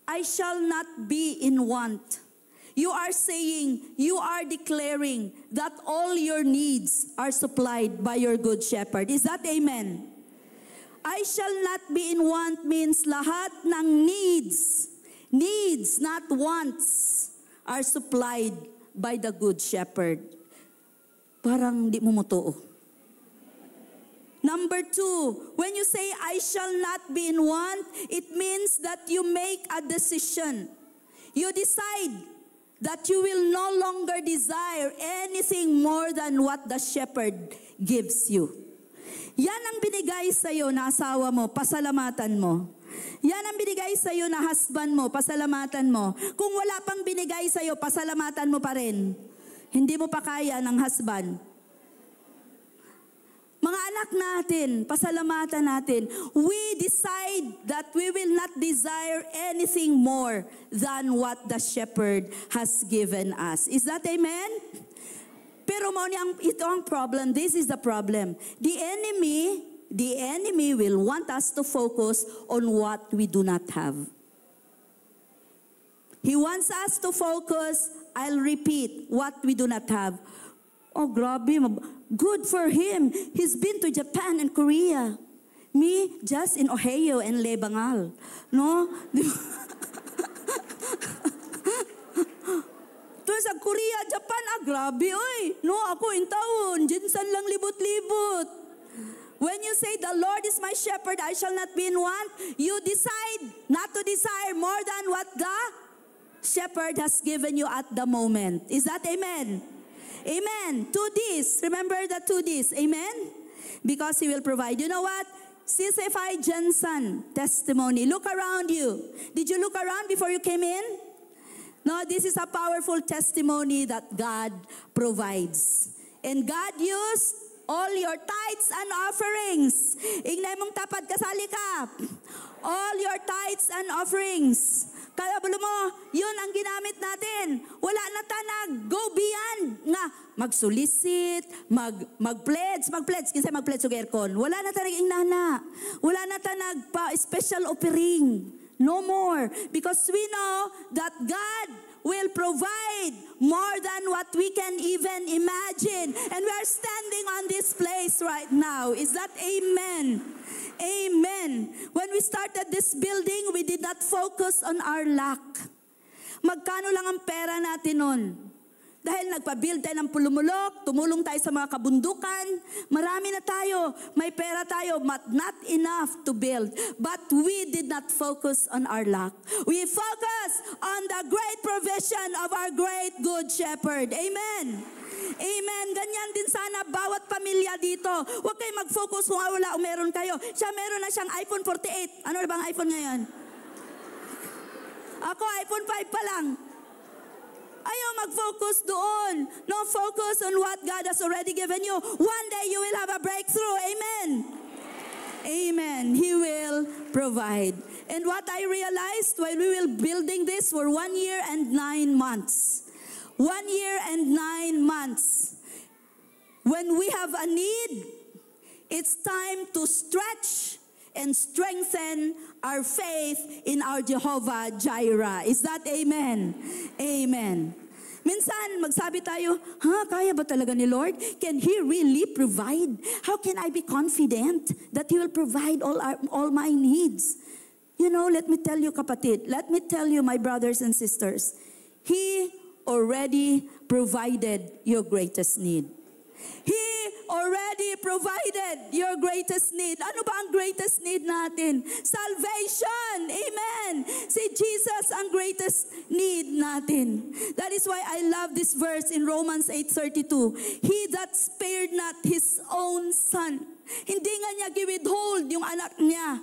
I shall not be in want. You are saying, you are declaring that all your needs are supplied by your good shepherd. Is that amen? I shall not be in want means lahat ng needs, not wants, are supplied by the good shepherd. Parang di mo motoo. Number two, when you say, I shall not be in want, it means that you make a decision. You decide that you will no longer desire anything more than what the shepherd gives you. Yan ang binigay sa'yo na asawa mo, pasalamatan mo. Yan ang binigay sa'yo na husband mo, pasalamatan mo. Kung wala pang binigay sa'yo, pasalamatan mo pa rin. Hindi mo pa kaya ng husband. Mga anak natin, pasalamatan natin. We decide that we will not desire anything more than what the shepherd has given us. Is that amen? Pero ito ang problem. This is the problem. The enemy will want us to focus on what we do not have. He wants us to focus, I'll repeat, what we do not have. Oh, grabe, good for him. He's been to Japan and Korea. Me, just in Ohio and Lebangal. No? Sa Korea, Japan, grabe, oy. No, ako in taon, jinsan lang libot-libot. When you say, the Lord is my shepherd, I shall not be in want, you decide not to desire more than what the shepherd has given you at the moment. Is that amen? Amen. 2 D's. Remember the 2 D's. Amen? Because He will provide. You know what? CCFI Jensen testimony. Look around you. Did you look around before you came in? No, this is a powerful testimony that God provides. And God used all your tithes and offerings. Ignay mong tapad kasali ka. All your tithes and offerings. Kaya bulo mo, yun ang ginamit natin. Wala na ta go beyond nga mag-solicit, mag-pledge, kinsa mag-pledge og aircon. Wala na ta nag-inana. Wala na ta nagpa-special offering. No more. Because we know that God will provide more than what we can even imagine. And we are standing on this place right now. Is that amen? Amen. When we started this building, we did not focus on our lack. Magkano lang ang pera natin nun? Dahil nagpa-build tayo ng pulumulok, tumulong tayo sa mga kabundukan, marami na tayo, may pera tayo, but not enough to build. But we did not focus on our lack. We focus on the great provision of our great good shepherd. Amen. Amen. Ganyan din sana bawat pamilya dito. Huwag kayo mag-focus kung wala o meron kayo. Siya meron na siyang iPhone 48. Ano na bang iPhone ngayon? Ako iPhone 5 pa lang. Ayaw mag-focus doon. No, focus on what God has already given you. One day you will have a breakthrough. Amen. Amen. He will provide. And what I realized while we were building this for 1 year and 9 months. 1 year and 9 months. When we have a need, it's time to stretch and strengthen our faith in our Jehovah Jireh. Is that amen? Amen. Minsan, magsabi tayo, kaya ba talaga ni Lord? Can He really provide? How can I be confident that He will provide all my needs? You know, let me tell you, kapatid, let me tell you, my brothers and sisters, He already provided your greatest need. He already provided your greatest need. Ano ba ang greatest need natin? Salvation. Amen. Si Jesus ang greatest need natin. That is why I love this verse in Romans 8:32. He that spared not His own Son. Hindi nga niya giwithhold yung anak niya.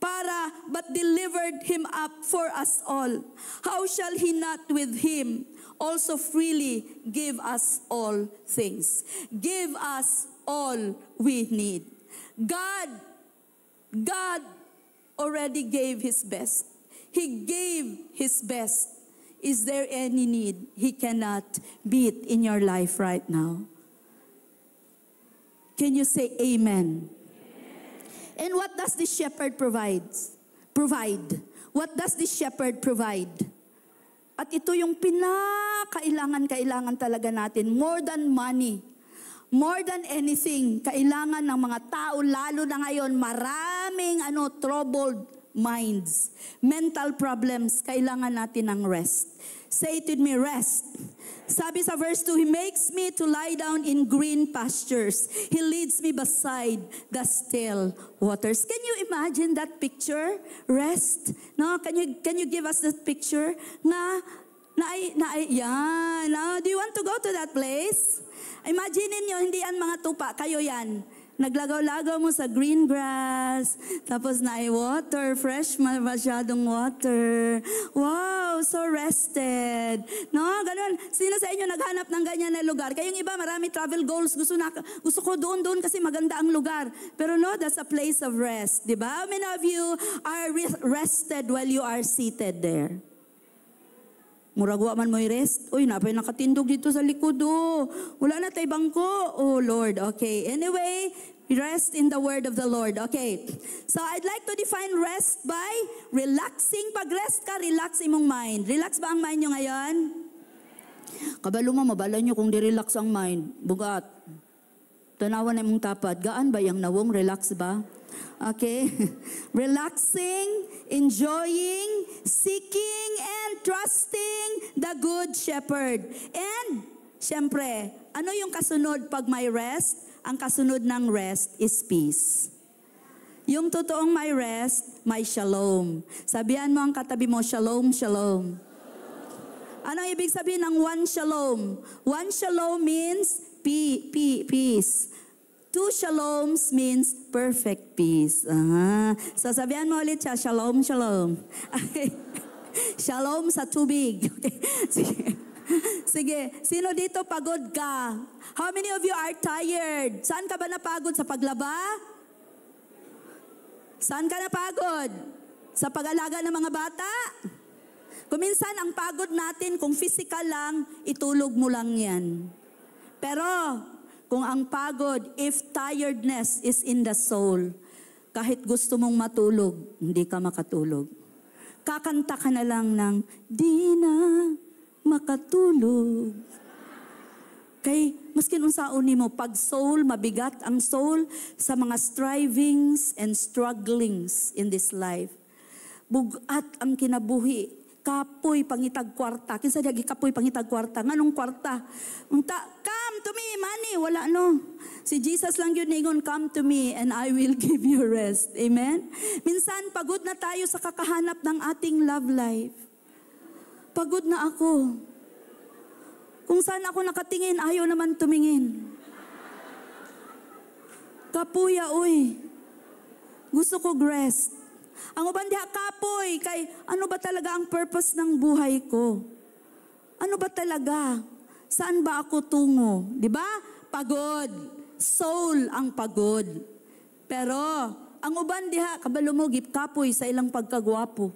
but delivered him up for us all. How shall he not with him also freely give us all things? Give us all we need. God already gave his best. He gave his best. Is there any need he cannot meet in your life right now? Can you say amen? And what does the shepherd provide? What does the shepherd provide? At ito yung pinakailangan talaga natin. More than money. More than anything, kailangan ng mga tao, lalo na ngayon, maraming troubled minds, mental problems, kailangan natin ng rest. Say it with me, rest. Sabi sa verse 2, He makes me to lie down in green pastures. He leads me beside the still waters. Can you imagine that picture? Rest? No, can you give us that picture? Yan. Do you want to go to that place? Imagine niyo, hindi yan mga tupa, kayo yan. Naglagaw-lagaw mo sa green grass, tapos water, fresh masyadong water. Wow, so rested. No, ganun. Sino sa inyo naghanap ng ganyan na lugar? Kayong iba, marami travel goals. Gusto ko doon kasi maganda ang lugar. Pero no, that's a place of rest. Diba? How many of you are rested while you are seated there? Muragwa man mo'y rest. Uy, napay nakatindog dito sa likod. Wala na tayo bangko. Oh, Lord. Okay. Anyway, rest in the word of the Lord. Okay. So, I'd like to define rest by relaxing. Pag rest ka, relax imong mind. Relax ba ang mind nyo ngayon? Kabalo mo, mabala nyo kung di-relax ang mind. Bugat. Tanawan na imong tapat. Gaan ba yung nawong? Relax ba? Okay. Relaxing, enjoying, seeking, and trusting the good shepherd. And, syempre, ano yung kasunod pag may rest? Ang kasunod ng rest is peace. Yung totoong may rest, may shalom. Sabihan mo ang katabi mo, shalom, shalom. Ano ibig sabihin ng one shalom? One shalom means peace. Two shaloms means perfect peace. So sabihan mo ulit siya, shalom, shalom. Shalom sa tubig. Okay. Sige. Sino dito pagod ka? How many of you are tired? Saan ka ba napagod? Sa paglaba? Saan ka napagod? Sa pag-alaga ng mga bata? Kuminsan ang pagod natin, kung physical lang, itulog mo lang yan. Pero, kung ang pagod, if tiredness is in the soul, kahit gusto mong matulog, hindi ka makatulog. Kakanta ka na lang ng, di na makatulog. Kay, maskin unsaon mo, pag soul, mabigat ang soul sa mga strivings and strugglings in this life. Bugat ang kinabuhi. Kapoy pangitag kwarta. Kinsa diagi kapoy pangitag kwarta. Nganong kwarta? Come to me, money. Wala no. Si Jesus lang yun ningon, come to me and I will give you rest. Amen? Minsan, pagod na tayo sa kakahanap ng ating love life. Pagod na ako. Kung saan ako nakatingin, ayaw naman tumingin. Kapuya, uy. Gusto ko rest. Ang uban diha kapoy, kay ano ba talaga ang purpose ng buhay ko? Ano ba talaga? Saan ba ako tungo? Di ba? Pagod. Soul ang pagod. Pero, ang uban diha, kabalo mo, gip kapoy sa ilang pagkagwapo.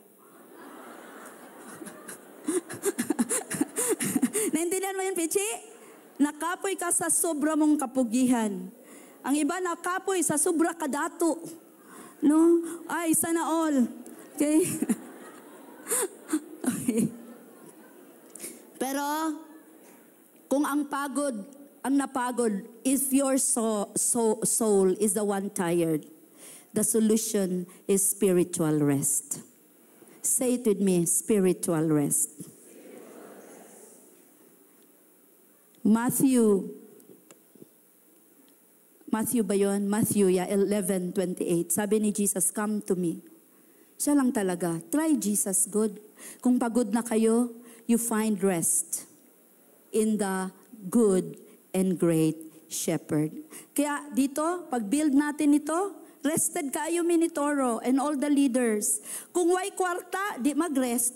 Naintindihan mo yun, Pichi? Nakapoy ka sa sobra mong kapugihan. Ang iba nakapoy sa sobra kadato. No? Ay, sana all. Okay? Okay. Pero, kung ang napagod, if your soul is the one tired, the solution is spiritual rest. Say it with me, spiritual rest. Matthew ba yun? Matthew 11:28. Sabi ni Jesus, come to me. Siya lang talaga. Try Jesus, good. Kung pagod na kayo, you find rest in the good and great shepherd. Kaya dito, pag-build natin ito, Rested kayo Minitoro and all the leaders. Kung way kwarta, di mag-rest.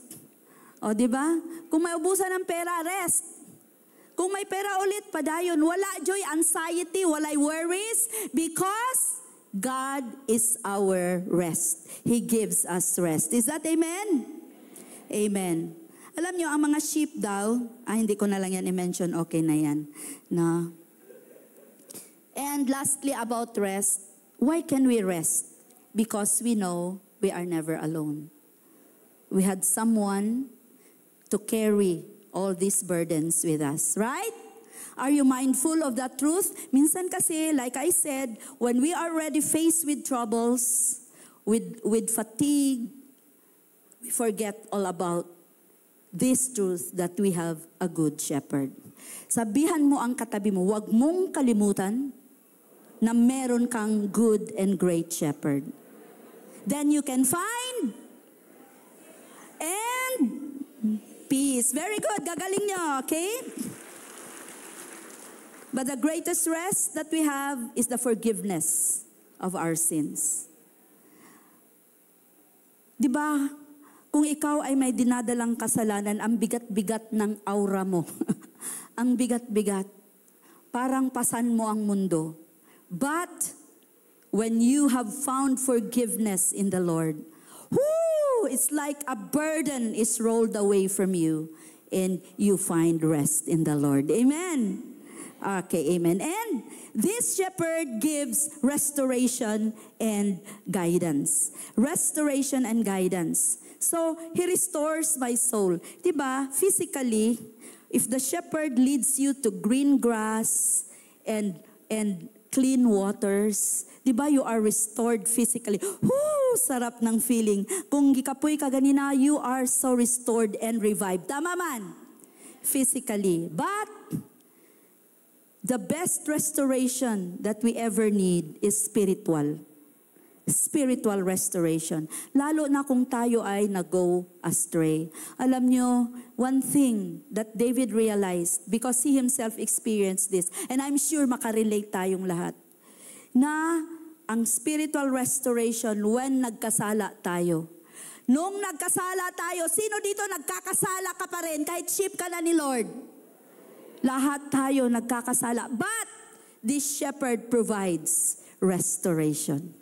O, di ba? Kung may ubusan ng pera, rest. Kung may pera ulit, padayon. Wala joy, anxiety, walay worries, because God is our rest. He gives us rest. Is that amen? Amen. Alam nyo, ang mga sheep daw, hindi ko na lang yan i-mention, okay na yan. No? And lastly, about rest, why can we rest? Because we know we are never alone. We had someone to carry all these burdens with us, right? Are you mindful of that truth? Minsan kasi, like I said, when we are already faced with troubles, with fatigue, we forget all about this truth that we have a good shepherd. Sabihan mo ang katabi mo, huwag mong kalimutan na meron kang good and great shepherd. Then you can find and peace. Very good. Gagaling nyo, okay? But the greatest rest that we have is the forgiveness of our sins. Diba, kung ikaw ay may dinadalang kasalanan, ang bigat-bigat ng aura mo. Ang bigat-bigat. Parang pasan mo ang mundo. But, when you have found forgiveness in the Lord, it's like a burden is rolled away from you and you find rest in the Lord. Amen. Okay, amen. And this shepherd gives restoration and guidance. Restoration and guidance. So, he restores my soul. Diba, physically, if the shepherd leads you to green grass and clean waters, diba, you are restored physically. Sarap ng feeling. Kung gikapoy ka ganina, you are so restored and revived. Tama man? Physically. But, the best restoration that we ever need is spiritual. Spiritual restoration. Lalo na kung tayo ay nag-go astray. Alam nyo, one thing that David realized, because he himself experienced this, and I'm sure makarelate tayong lahat, na ang spiritual restoration when nagkasala tayo. Nung nagkasala tayo, sino dito nagkakasala ka pa rin kahit sheep ka na ni Lord? Lahat tayo nagkakasala. But this shepherd provides restoration.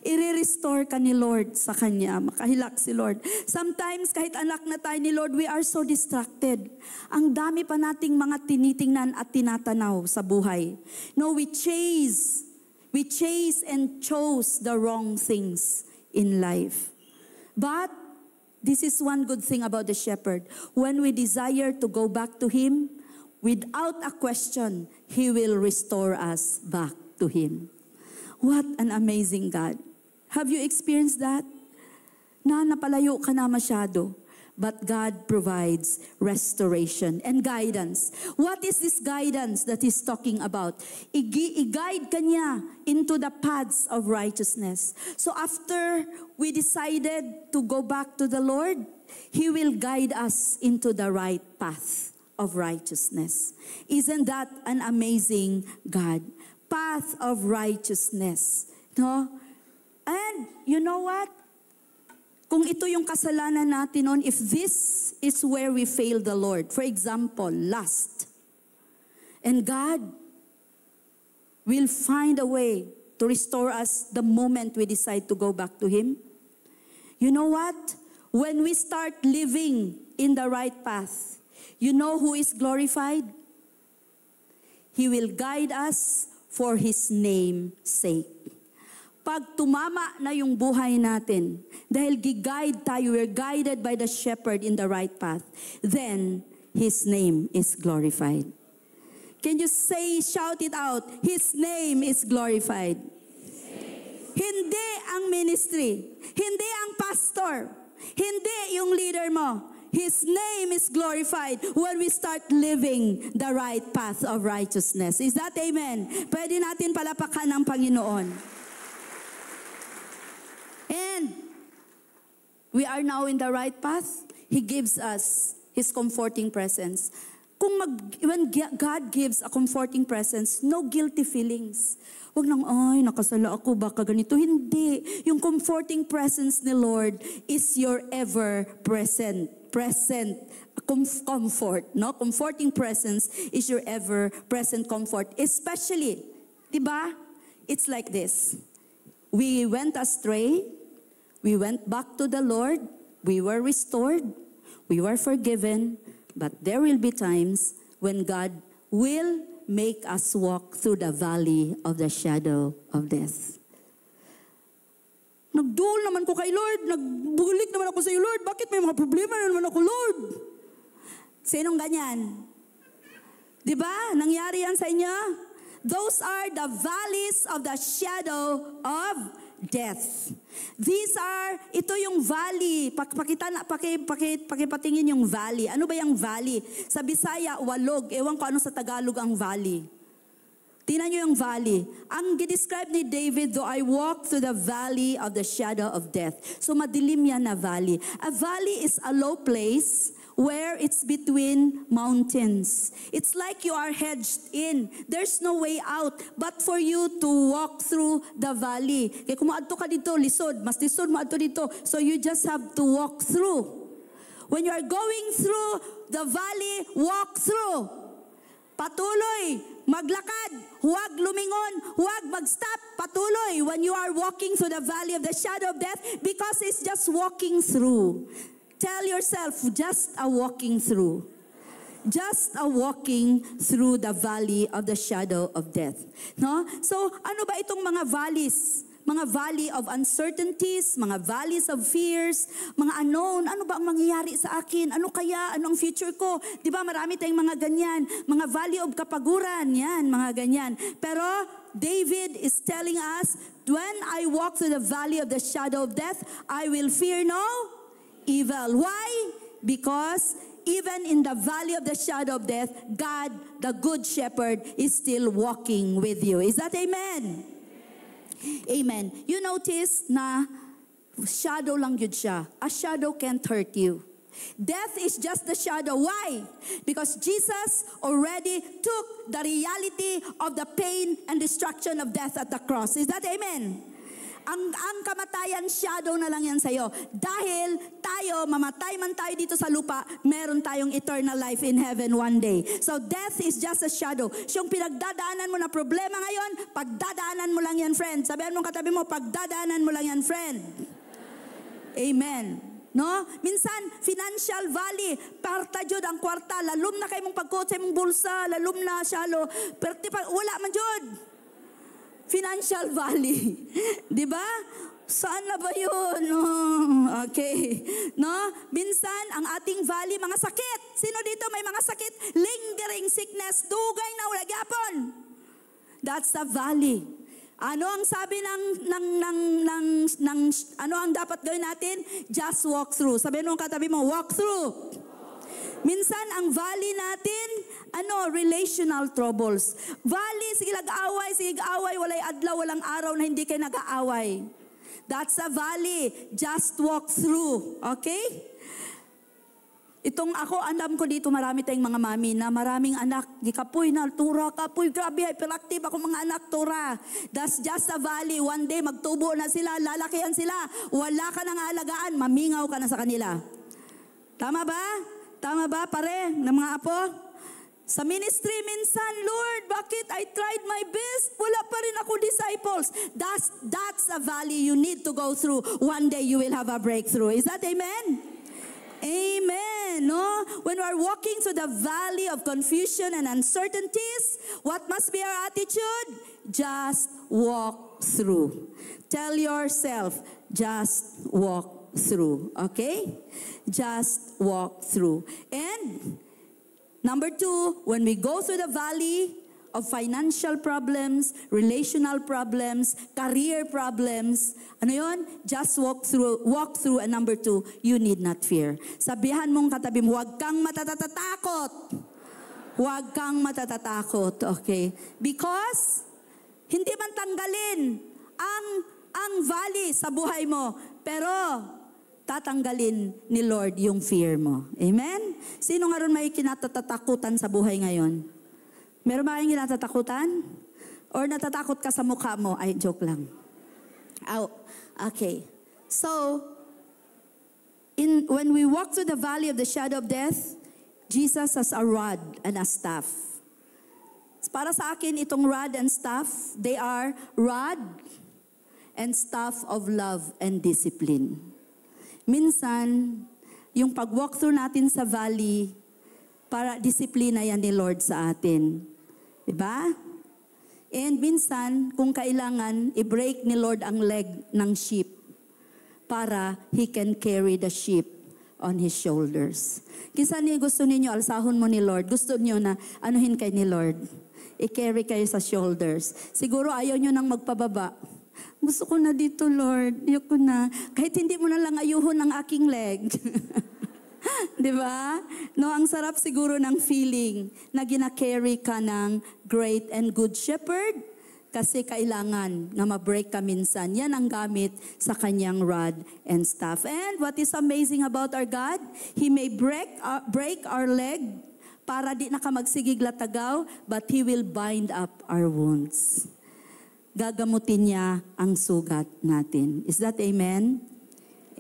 I-restore ka ni Lord sa Kanya. Makahilak si Lord. Sometimes, kahit anak na tayo ni Lord, we are so distracted. Ang dami pa nating mga tinitingnan at tinatanaw sa buhay. No, we chase and chose the wrong things in life. But, this is one good thing about the shepherd. When we desire to go back to Him, without a question, He will restore us back to Him. What an amazing God. Have you experienced that? Na napalayo ka na masyado. But God provides restoration and guidance. What is this guidance that He's talking about? I-guide ka niya into the paths of righteousness. So after we decided to go back to the Lord, He will guide us into the right path of righteousness. Isn't that an amazing God? Path of righteousness. No? And you know what? Kung ito yung kasalanan natin noon, if this is where we fail the Lord, for example, lust, and God will find a way to restore us the moment we decide to go back to Him. You know what? When we start living in the right path, you know who is glorified? He will guide us for His name's sake. Pag tumama na yung buhay natin, dahil giguide tayo, we're guided by the shepherd in the right path, then His name is glorified. Can you shout it out? His name is glorified. Hindi ang ministry, hindi ang pastor, hindi yung leader mo. His name is glorified when we start living the right path of righteousness. Is that amen? Pwede natin palapakan ng Panginoon. And we are now in the right path. He gives us His comforting presence. when God gives a comforting presence, no guilty feelings. Huwag nang, ay, nakasala ako, baka ganito. Hindi. Yung comforting presence ni Lord is your ever-present comfort. No? Comforting presence is your ever-present comfort. Especially, di ba? It's like this. We went astray. We went back to the Lord. We were restored. We were forgiven. But there will be times when God will make us walk through the valley of the shadow of death. Nagduol naman ko kay Lord. Nagbulik naman ako sa iyo, Lord. Bakit may mga problema naman ako, Lord? Sinong ganyan? Di ba? Nangyari yan sa inyo? Those are the valleys of the shadow of death. Ito yung valley. Pakipatingin yung valley. Ano ba yung valley? Sa Bisaya, walog. Ewan ko ano sa Tagalog ang valley. Tingnan nyo yung valley. Ang describe ni David, though I walk through the valley of the shadow of death. So madilim yan na valley. A valley is a low place where it's between mountains. It's like you are hedged in. There's no way out but for you to walk through the valley. Kaya kung maadto ka dito, lisod. Mas lisod maadto dito. So you just have to walk through. When you are going through the valley, walk through. Patuloy, maglakad, huwag lumingon, huwag mag-stop, patuloy when you are walking through the valley of the shadow of death because it's just walking through. Tell yourself, just a walking through. Just a walking through the valley of the shadow of death. No? So, ano ba itong mga valleys? Mga valley of uncertainties, mga valleys of fears, mga unknown. Ano ba ang mangyayari sa akin? Ano kaya? Ano ang future ko? Di ba marami tayong mga ganyan. Mga valley of kapaguran. Yan, mga ganyan. Pero David is telling us, when I walk through the valley of the shadow of death, I will fear no evil. Why? Because even in the valley of the shadow of death, God, the good shepherd, is still walking with you. Is that amen? Amen. You notice na shadow lang yun siya. A shadow can't hurt you. Death is just the shadow. Why? Because Jesus already took the reality of the pain and destruction of death at the cross. Is that amen? Ang kamatayan, shadow na lang yan sa'yo. Dahil tayo, mamatay man tayo dito sa lupa, meron tayong eternal life in heaven one day. So death is just a shadow. So yung pinagdadaanan mo na problema ngayon, pagdadaanan mo lang yan, friend. Sabihan mo katabi mo, pagdadaanan mo lang yan, friend. Amen. No? Minsan, financial valley, parta jud ang kwarta, lalom na kayo mong pagkot sa mong bulsa, lalom na, shallow, pero wala man jud. Financial valley. Di ba? Saan na ba yun? Oh, okay. No? Minsan, ang ating valley, mga sakit. Sino dito may mga sakit? Lingering sickness. Dugay na wala gyapon. That's the valley. Ano ang sabi ano ang dapat gawin natin? Just walk through. Sabihin mo katabi mo, walk through. Minsan, ang valley natin, relational troubles. Valley, sige lag-away, walay adlaw, walang araw na hindi kayo nag-aaway. That's a valley. Just walk through. Okay? Itong ako, andam ko dito, marami tayong mga mami na maraming anak. Gikapoy na, tura, kapoy, grabe, hyperactive ako mga anak, tura. That's just a valley. One day, magtubo na sila, lalakihan sila. Wala ka nang alagaan, mamingaw ka na sa kanila. Tama ba? Tama ba, pare, ng mga apo? Sa ministry, minsan, Lord, bakit I tried my best? Wala pa rin ako disciples. That's a valley you need to go through. One day, you will have a breakthrough. Is that amen? Amen. No? When we are walking through the valley of confusion and uncertainties, what must be our attitude? Just walk through. Tell yourself, just walk through. Okay? Just walk through. And number 2, when we go through the valley of financial problems, relational problems, career problems, ano yun? Just walk through. And number 2, you need not fear. Sabihan mong katabi mo, huwag kang matatatakot. Huwag kang matatatakot. Okay? Because hindi man tanggalin ang valley sa buhay mo, pero tatanggalin ni Lord yung fear mo. Amen? Sino nga ron may kinatatakutan sa buhay ngayon? Meron ba kayong kinatatakutan? Or natatakot ka sa mukha mo? Ay, joke lang. Oh, okay. So, when we walk through the valley of the shadow of death, Jesus has a rod and a staff. Para sa akin, itong rod and staff, they are rod and staff of love and discipline. Minsan, yung pag-walk through natin sa valley, para disiplina yan ni Lord sa atin. Diba? And minsan, kung kailangan, i-break ni Lord ang leg ng sheep para He can carry the sheep on His shoulders. Kinsan niyo gusto ninyo, alsahon mo ni Lord. Gusto niyo na anuhin kay ni Lord. I-carry kayo sa shoulders. Siguro ayaw niyo nang magpababa. Gusto ko na dito, Lord. Ayoko na. Kahit hindi mo na lang ayuhon ang aking leg. Diba? No, ang sarap siguro ng feeling na gina-carry ka ng great and good shepherd kasi kailangan nga ma-break ka minsan. Yan ang gamit sa kanyang rod and staff. And what is amazing about our God, He may break our leg para di na ka magsigig latagaw, but He will bind up our wounds. Gagamutin niya ang sugat natin. Is that amen?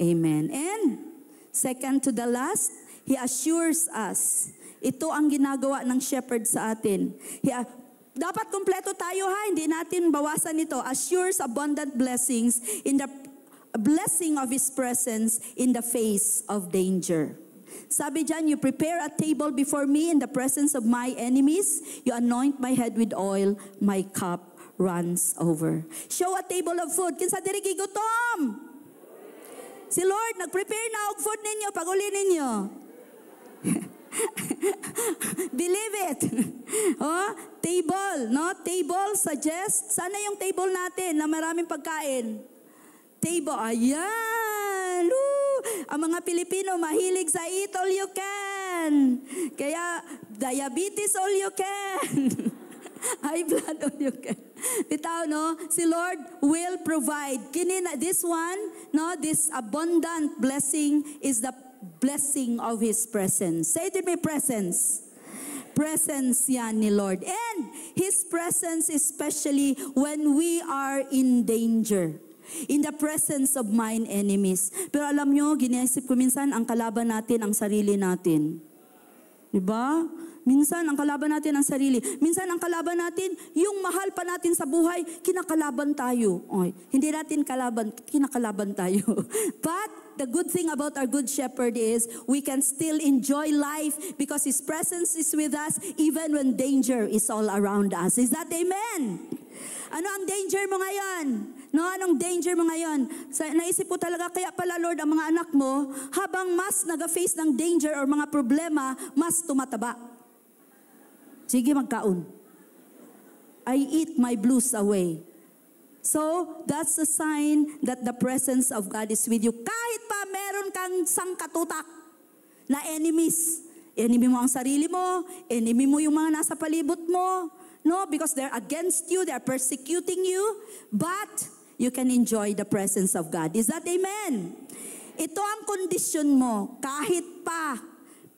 Amen. And second to the last, He assures us. Ito ang ginagawa ng shepherd sa atin. Dapat kumpleto tayo ha, hindi natin bawasan ito. Assures abundant blessings in the blessing of His presence in the face of danger. Sabi dyan, you prepare a table before me in the presence of my enemies. You anoint my head with oil, my cup runs over. Show a table of food. Kinsa diri gigutom? Si Lord, nag-prepare na og food ninyo, pag-uli ninyo. Believe it. Oh, table, no? Table suggests, sana yung table natin na maraming pagkain. Table, ayan. Woo! Ang mga Pilipino mahilig sa eat all you can. Kaya, diabetes all you can. High blood all you can. Bitaw, no? Si Lord will provide. This one, no? This abundant blessing is the blessing of His presence. Say it with me, presence. Presence yan ni Lord. And His presence especially when we are in danger. In the presence of mine enemies. Pero alam nyo, giniisip ko minsan, ang kalaban natin, ang sarili natin. Diba? Minsan, ang kalaban natin ang sarili. Minsan, ang kalaban natin, yung mahal pa natin sa buhay, kinakalaban tayo. Oy, hindi natin kalaban, kinakalaban tayo. But, the good thing about our good shepherd is, we can still enjoy life because His presence is with us even when danger is all around us. Is that amen? Ano ang danger mo ngayon? No, anong danger mo ngayon? Naisip ko talaga, kaya pala Lord, ang mga anak mo, habang mas nag-face ng danger or mga problema, mas tumataba. Sige, magkaon. I eat my blues away. So, that's a sign that the presence of God is with you. Kahit pa meron kang sangkatutak na enemies. Enemy mo ang sarili mo, enemy mo yung mga nasa palibot mo. No, because they're against you, they're persecuting you. But, you can enjoy the presence of God. Is that amen? Ito ang kondisyon mo. Kahit pa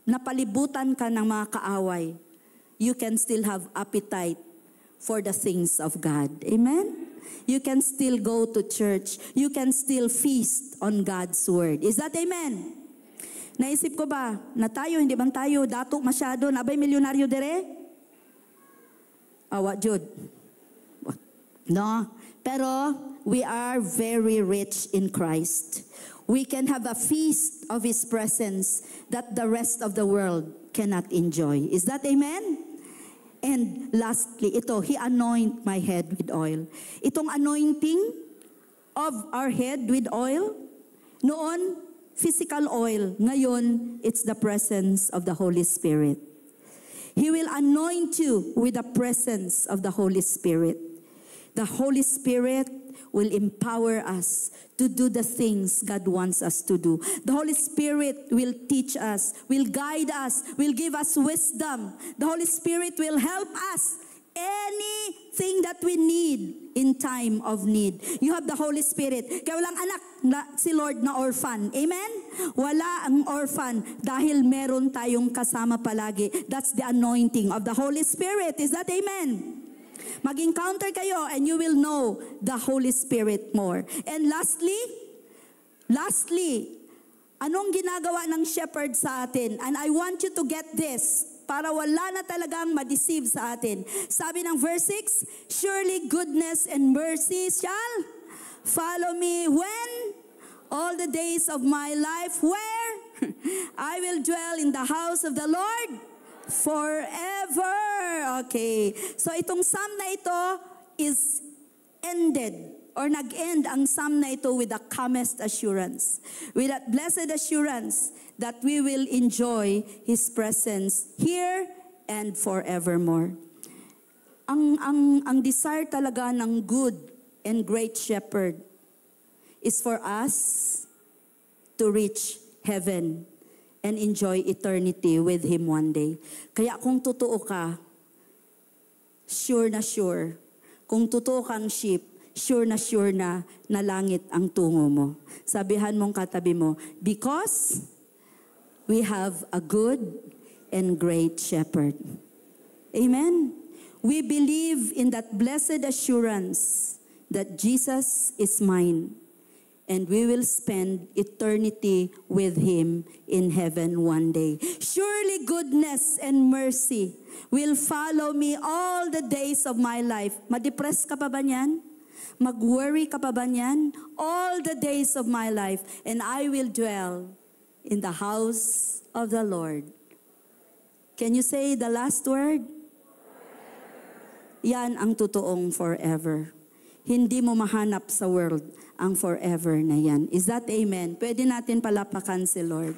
napalibutan ka ng mga kaaway, you can still have appetite for the things of God. Amen? You can still go to church. You can still feast on God's word. Is that amen? Naisip ko ba na tayo, hindi bang tayo dato masyado, nabay milyonaryo dire? Awa, Jude. No. Pero, we are very rich in Christ. We can have a feast of His presence that the rest of the world cannot enjoy. Is that amen? And lastly, ito, He anoint my head with oil. Itong anointing of our head with oil, noon, physical oil. Ngayon, it's the presence of the Holy Spirit. He will anoint you with the presence of the Holy Spirit. The Holy Spirit will empower us to do the things God wants us to do. The Holy Spirit will teach us, will guide us, will give us wisdom. The Holy Spirit will help us anything that we need in time of need. You have the Holy Spirit. Kaya walang anak na si Lord na orphan. Amen? Wala ang orphan dahil meron tayong kasama palagi. That's the anointing of the Holy Spirit. Is that amen? Mag-encounter kayo and you will know the Holy Spirit more. And lastly, anong ginagawa ng shepherd sa atin? And I want you to get this para wala na talagang ma-deceive sa atin. Sabi ng verse 6, surely goodness and mercy shall follow me when? All the days of my life. Where? I will dwell in the house of the Lord forever. Okay. So itong psalm na ito is ended or nag-end ang psalm na ito with the calmest assurance. With that blessed assurance that we will enjoy His presence here and forevermore. Ang desire talaga ng good and great shepherd is for us to reach heaven and enjoy eternity with Him one day. Kaya kung totoo ka, sure na sure. Kung totoo kang sheep, sure na langit ang tungo mo. Sabihan mong katabi mo, because we have a good and great shepherd. Amen? We believe in that blessed assurance that Jesus is mine. And we will spend eternity with Him in heaven one day. Surely goodness and mercy will follow me all the days of my life. Ma-depress ka pa ba niyan? Mag-worry ka pa ba niyan? All the days of my life. And I will dwell in the house of the Lord. Can you say the last word? Yan ang totoong forever. Hindi mo mahanap sa world ang forever na yan. Is that amen? Pwede natin palapakan si Lord.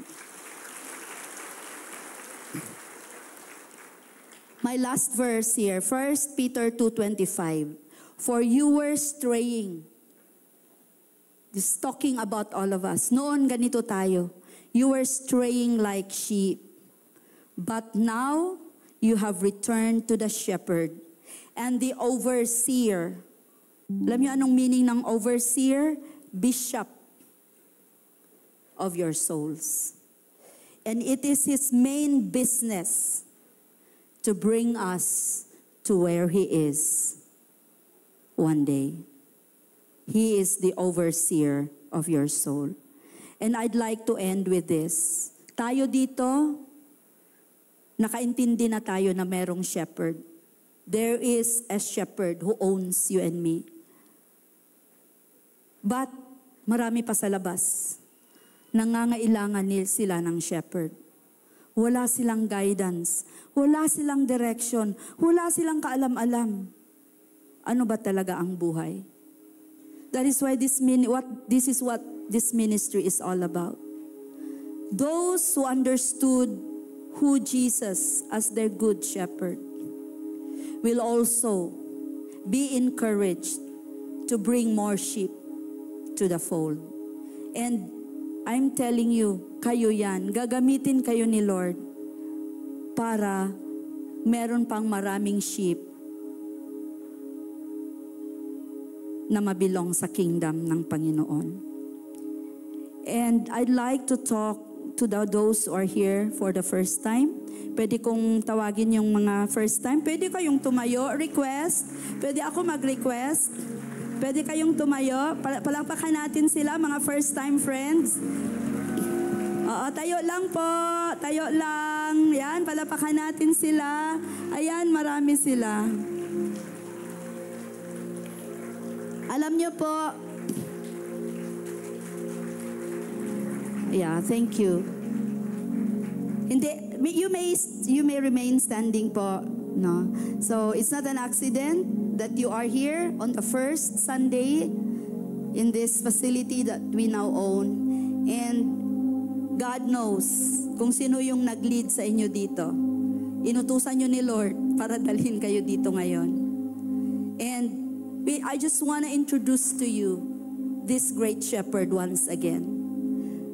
My last verse here, 1 Peter 2:25. For you were straying. This is talking about all of us. Noon ganito tayo. You were straying like sheep. But now you have returned to the shepherd and the overseer. Alam niyo anong meaning ng overseer? Bishop of your souls. And it is His main business to bring us to where He is one day. He is the overseer of your soul. And I'd like to end with this. Tayo dito, nakaintindi na tayo na merong shepherd. There is a shepherd who owns you and me. But marami pa sa labas. Nangangailangan sila ng shepherd. Wala silang guidance. Wala silang direction. Wala silang kaalam-alam. Ano ba talaga ang buhay? That is why this is what this ministry is all about. Those who understood who Jesus as their good shepherd will also be encouraged to bring more sheep to the fold. And I'm telling you, kayo yan, gagamitin kayo ni Lord para meron pang maraming sheep na mabilong sa kingdom ng Panginoon. And I'd like to talk to those who are here for the first time. Pwede kong tawagin yung mga first time. Pwede kayong tumayo, request. Pwede ako mag-request. Pwede kayong tumayo. Palakpakan natin sila, mga first time friends. Oo, tayo lang po. Tayo lang. Yan, palakpakan natin sila. Ayan, marami sila. Alam niyo po, yeah, thank you. Hindi, you may remain standing po, no? So, it's not an accident that you are here on the first Sunday in this facility that we now own. And God knows kung sino yung nag-lead sa inyo dito. Inutusan nyo ni Lord para dalhin kayo dito ngayon. And I just want to introduce to you this great shepherd once again.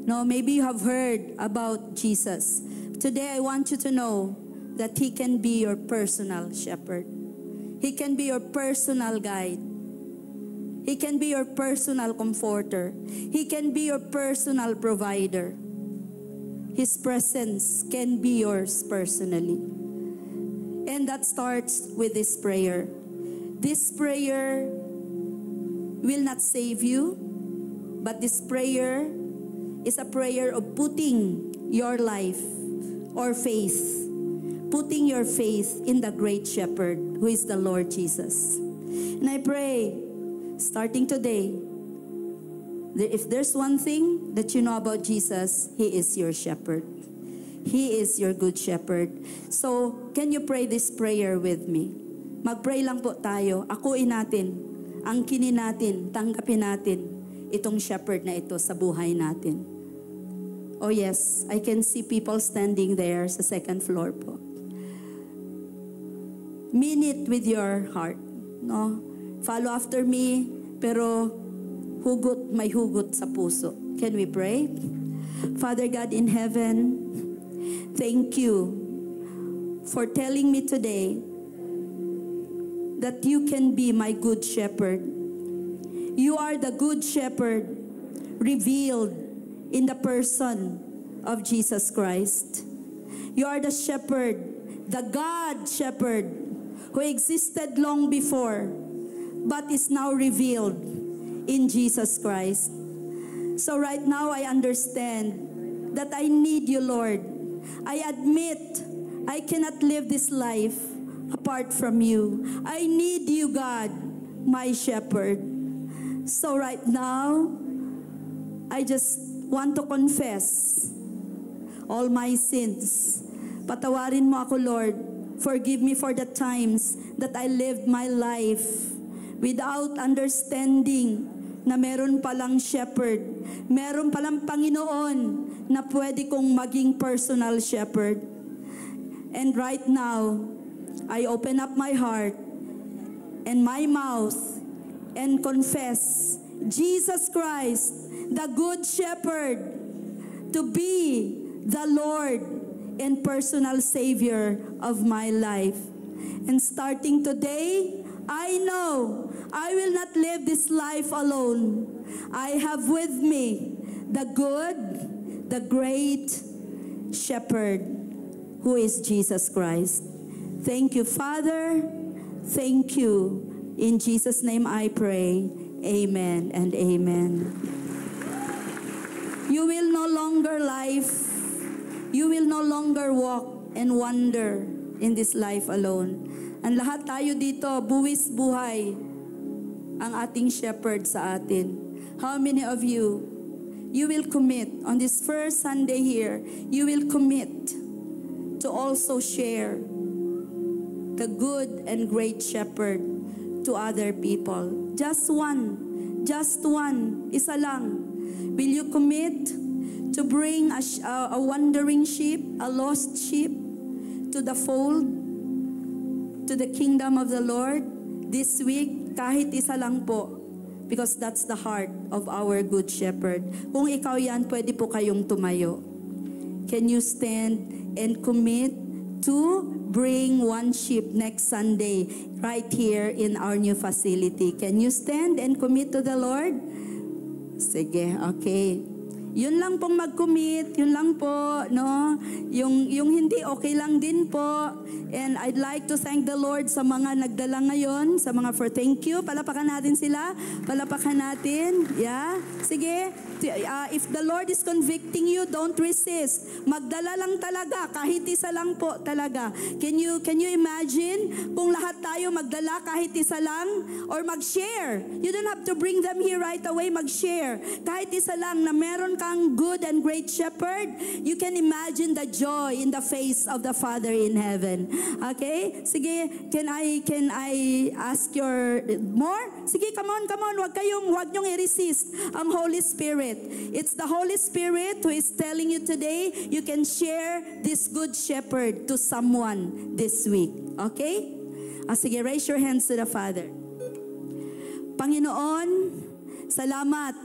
No, maybe you have heard about Jesus. Today I want you to know that He can be your personal shepherd. He can be your personal guide. He can be your personal comforter. He can be your personal provider. His presence can be yours personally. And that starts with this prayer. This prayer will not save you, but this prayer is a prayer of putting your life or faith, putting your faith in the great shepherd who is the Lord Jesus. And I pray, starting today, if there's one thing that you know about Jesus, He is your shepherd. He is your good shepherd. So, can you pray this prayer with me? Mag-pray lang po tayo. Akuin natin, angkinin natin, tanggapin natin itong shepherd na ito sa buhay natin. Oh yes, I can see people standing there sa second floor po. Mean it with your heart. No? Follow after me, pero may hugot sa puso. Can we pray? Father God in heaven, thank you for telling me today that you can be my good shepherd. You are the good shepherd revealed in the person of Jesus Christ. You are the shepherd, the God shepherd who existed long before but is now revealed in Jesus Christ. So right now I understand that I need you, Lord. I admit I cannot live this life apart from you. I need you, God, my shepherd. So right now, I just want to confess all my sins. Patawarin mo ako, Lord. Forgive me for the times that I lived my life without understanding na meron palang shepherd, meron palang Panginoon na pwede kong maging personal shepherd. And right now, I open up my heart and my mouth and confess Jesus Christ, the good shepherd, to be the Lord and personal Savior of my life. And starting today, I know I will not live this life alone. I have with me the good, the great shepherd who is Jesus Christ. Thank you, Father. Thank you. In Jesus' name I pray. Amen and amen. You will no longer you will no longer walk and wander in this life alone. Ang lahat tayo dito, buwis buhay ang ating shepherd sa atin. How many of you will commit on this first Sunday here, you will commit to also share the good and great shepherd to other people? Just one, isa lang. Will you commit to bring a wandering sheep, a lost sheep, to the fold, to the kingdom of the Lord this week? Kahit isa lang po, because that's the heart of our good shepherd. Kung ikaw yan, pwede po kayong tumayo. Can you stand and commit to bring one sheep next Sunday right here in our new facility? Can you stand and commit to the Lord? Sige, okay. Yun lang pong mag-commit, yun lang po, no? Yung hindi, okay lang din po. And I'd like to thank the Lord sa mga nagdala ngayon, sa mga for thank you. Palapakan natin sila. Palapakan natin. Yeah? Sige. If the Lord is convicting you, don't resist. Magdala lang talaga, kahit isa lang po talaga. Can you imagine kung lahat tayo magdala kahit isa lang? Or mag-share. You don't have to bring them here right away, mag-share. Kahit isa lang na meron kang good and great shepherd, you can imagine the joy in the face of the Father in heaven. Okay? Sige, can I ask your more? Sige, come on. Wag niyong i-resist ang Holy Spirit. It's the Holy Spirit who is telling you today, you can share this good shepherd to someone this week. Okay? Sige, raise your hands to the Father. Panginoon, salamat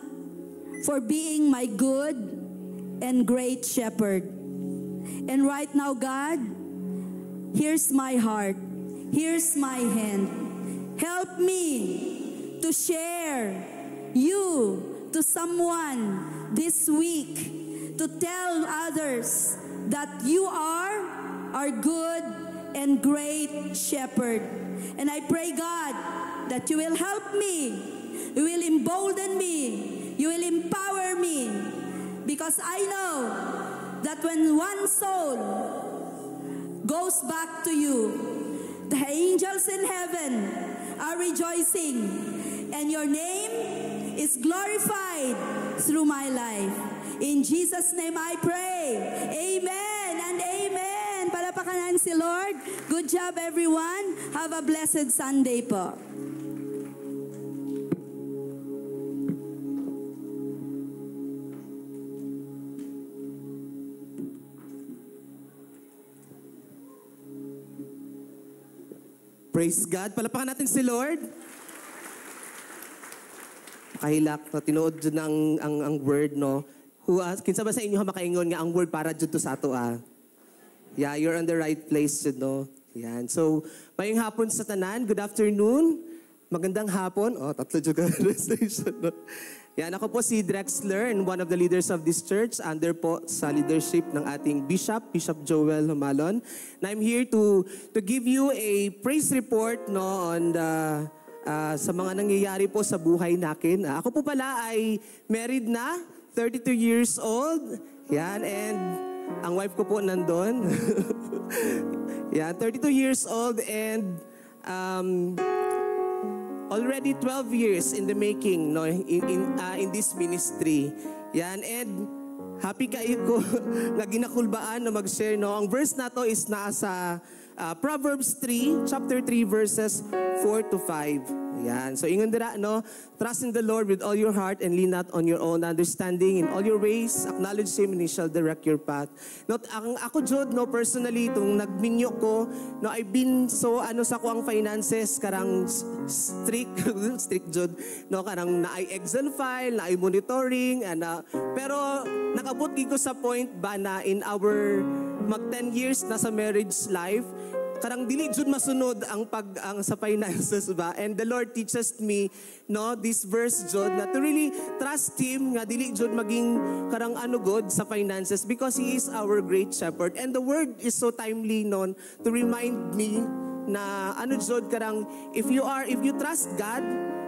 for being my good and great shepherd. And right now, God, here's my heart. Here's my hand. Help me to share you to someone this week, to tell others that you are our good and great shepherd. And I pray, God, that you will help me, you will embolden me, you will empower me, because I know that when one soul goes back to you, the angels in heaven are rejoicing, and your name is glorified through my life. In Jesus' name I pray. Amen and amen. Palapakanan si Lord. Good job, everyone. Have a blessed Sunday po. Praise God. Palapakan natin si Lord. Kahilak, no, tinuod dyan ang word, no? Kinsa ba sa inyo makaingon nga ang word para dyan to sa ato, ah? Yeah, you're on the right place, dyan, no? Yan. So, mayong hapon sa tanan. Good afternoon. Magandang hapon. Oh, tatlo dyan ka station, no? Yan, ako po si Drexler and one of the leaders of this church under po sa leadership ng ating Bishop Joel Humalon. And I'm here to give you a praise report, no, on the sa mga nangyayari po sa buhay natin. Ako po pala ay married na, 32 years old. Yan, and ang wife ko po nandun. Yan, 32 years old and already 12 years in the making, no, in this ministry. Yan, and happy kayo ko na ginakulbaan na mag-share, no. Ang verse na to is nasa Proverbs 3, chapter 3, verses 4 to 5. Yan. So, ingon dira, no? Trust in the Lord with all your heart and lean not on your own understanding. In all your ways, acknowledge Him and He shall direct your path. Not, ako, Jod, no, personally, itong nagminyo ko, no, I've been so, sa ko ang finances, karang strict, Jod, no, karang na-I Excel file, na-I monitoring, and, pero, nakabot ko sa point ba na in our mag 10 years na sa marriage life, karang dili jud masunod ang sa finances ba, and the Lord teaches me, no, this verse jud na to really trust Him nga dili jud maging karang god sa finances, because He is our great shepherd. And the word is so timely noon to remind me na jud karang if you trust God,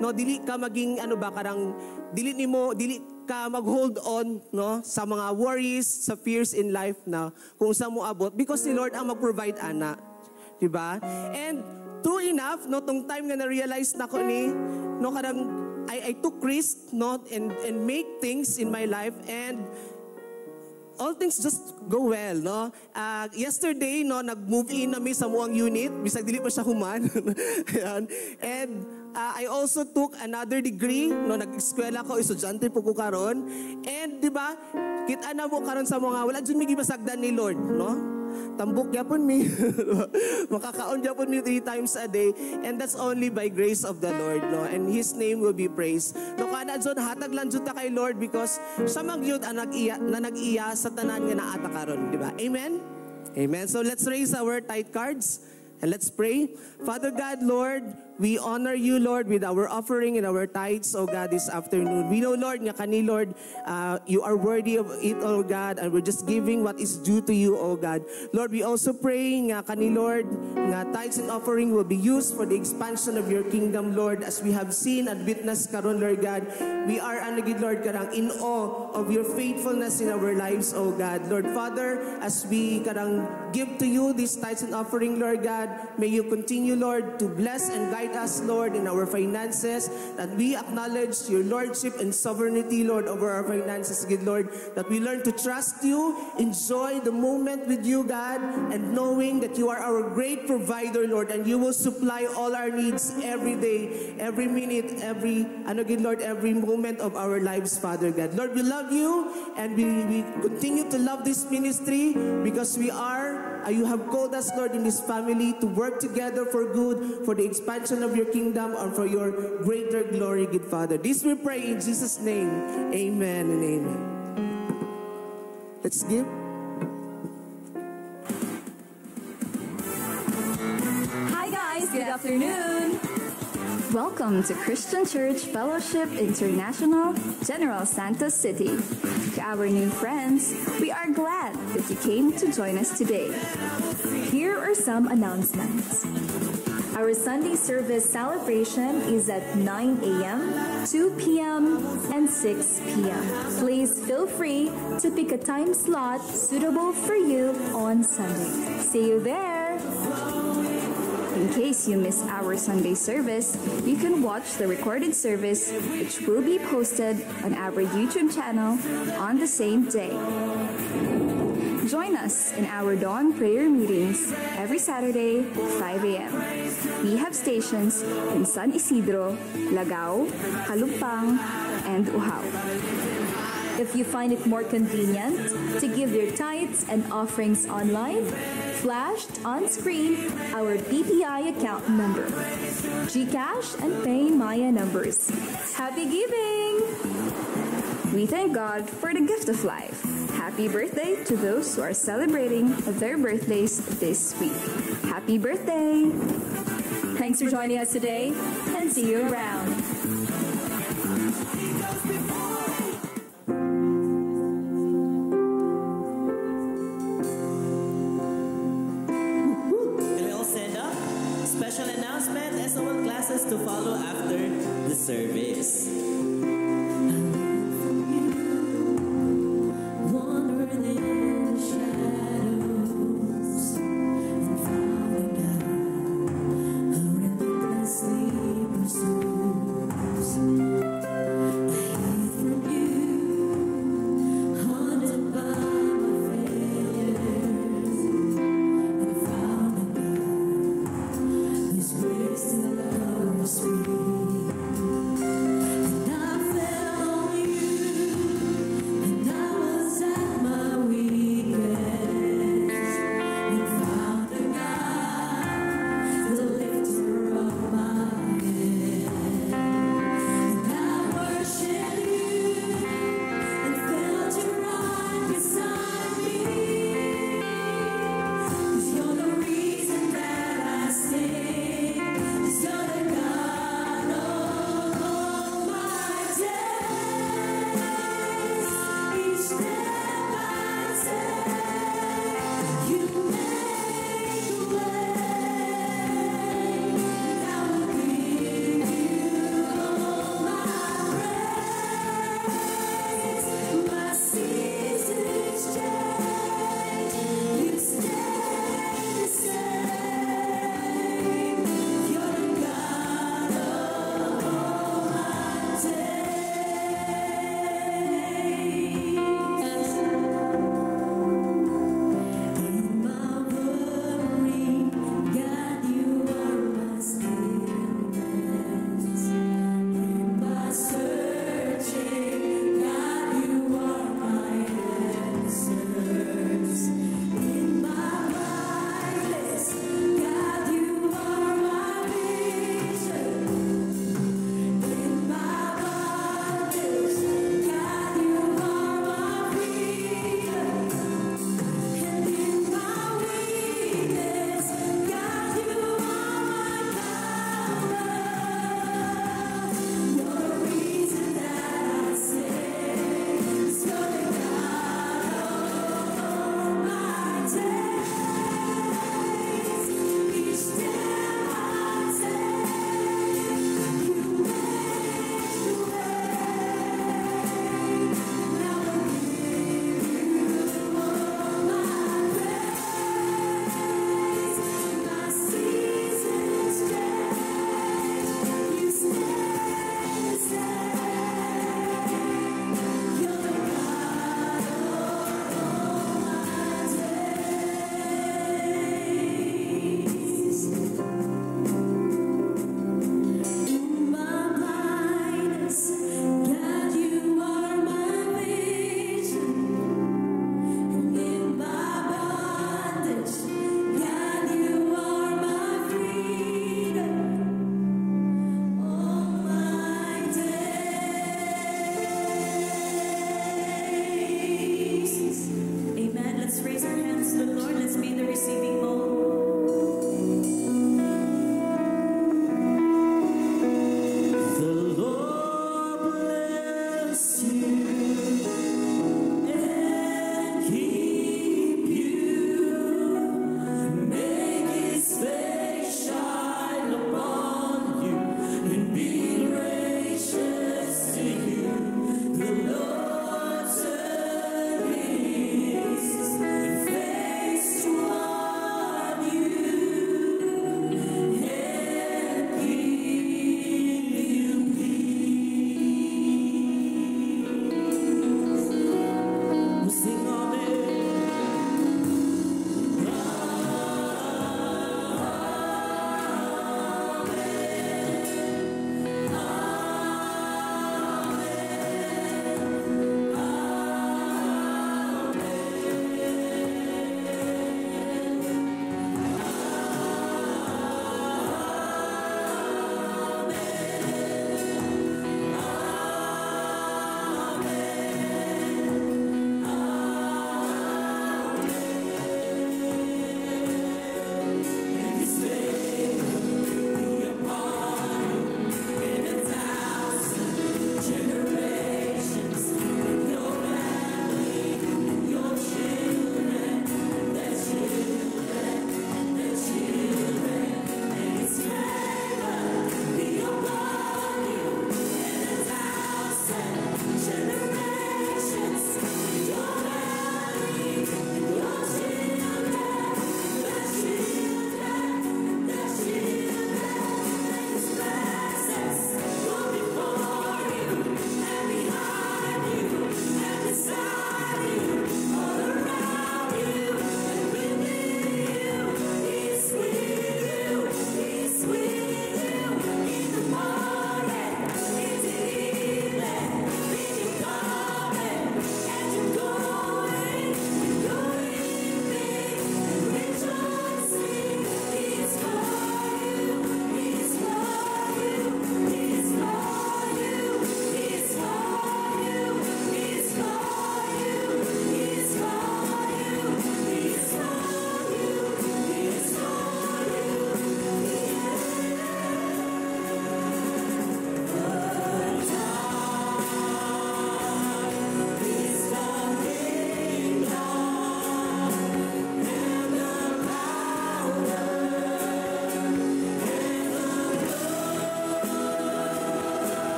no, dili ka maging karang dili ka mag-hold on, no, sa mga worries, sa fears in life na kung saan mo abot, because si Lord ang mag-provide ana. Diba? And true enough, no, tong time nga na-realize na ko ni, no, karang I took risk, no, and make things in my life, and all things just go well, no. Yesterday, no, nag-move in na mi sa muang unit, bisag dili pa siya human. And I also took another degree, no, nag-eskwela ko, estudyante po ko karon. And, diba, kita na mo karon sa mga, wala dyan may gibasagdan ni Lord, no? Tambok yapon mi. Makakaon yapon mi 3 times a day, and that's only by grace of the Lord, no, and His name will be praised. No, kada jud hatag lang jud ta kay Lord, because siya magyud ang nag-iya sa tanan nga naata karon, di ba? Amen. Amen. So let's raise our tithe cards and let's pray. Father God, Lord, we honor you, Lord, with our offering and our tithes, oh God, this afternoon. We know, Lord, nga kani, Lord, you are worthy of it, oh God, and we're just giving what is due to you, oh God. Lord, we also pray nga kani, Lord, nga tithes and offering will be used for the expansion of your kingdom, Lord, as we have seen and witnessed karon, Lord God. We are, Lord, karang in awe of your faithfulness in our lives, oh God. Lord, Father, as we karang give to you this tithes and offering, Lord God, may you continue, Lord, to bless and guide us, Lord, in our finances, that we acknowledge your lordship and sovereignty, Lord, over our finances, good Lord, that we learn to trust you, enjoy the moment with you, God, and knowing that you are our great provider, Lord, and you will supply all our needs every day, every minute, every, good Lord, every moment of our lives, Father God. Lord, we love you, and we continue to love this ministry, because we are, you have called us, Lord, in this family to work together for good, for the expansion of your kingdom, and for your greater glory, good Father. This we pray in Jesus' name. Amen and amen. Let's give. Hi guys, good afternoon. Welcome to Christian Church Fellowship International, General Santos City. To our new friends, we are glad that you came to join us today. Here are some announcements. Our Sunday service celebration is at 9 a.m., 2 p.m., and 6 p.m. Please feel free to pick a time slot suitable for you on Sunday. See you there! In case you miss our Sunday service, you can watch the recorded service, which will be posted on our YouTube channel on the same day. Join us in our dawn prayer meetings every Saturday, 5 a.m. We have stations in San Isidro, Lagao, Kalumpang, and Uhaw. If you find it more convenient to give your tithes and offerings online, flashed on screen our BPI account number, GCash and PayMaya numbers. Happy giving! We thank God for the gift of life. Happy birthday to those who are celebrating their birthdays this week. Happy birthday! Thanks for joining us today, and see you around.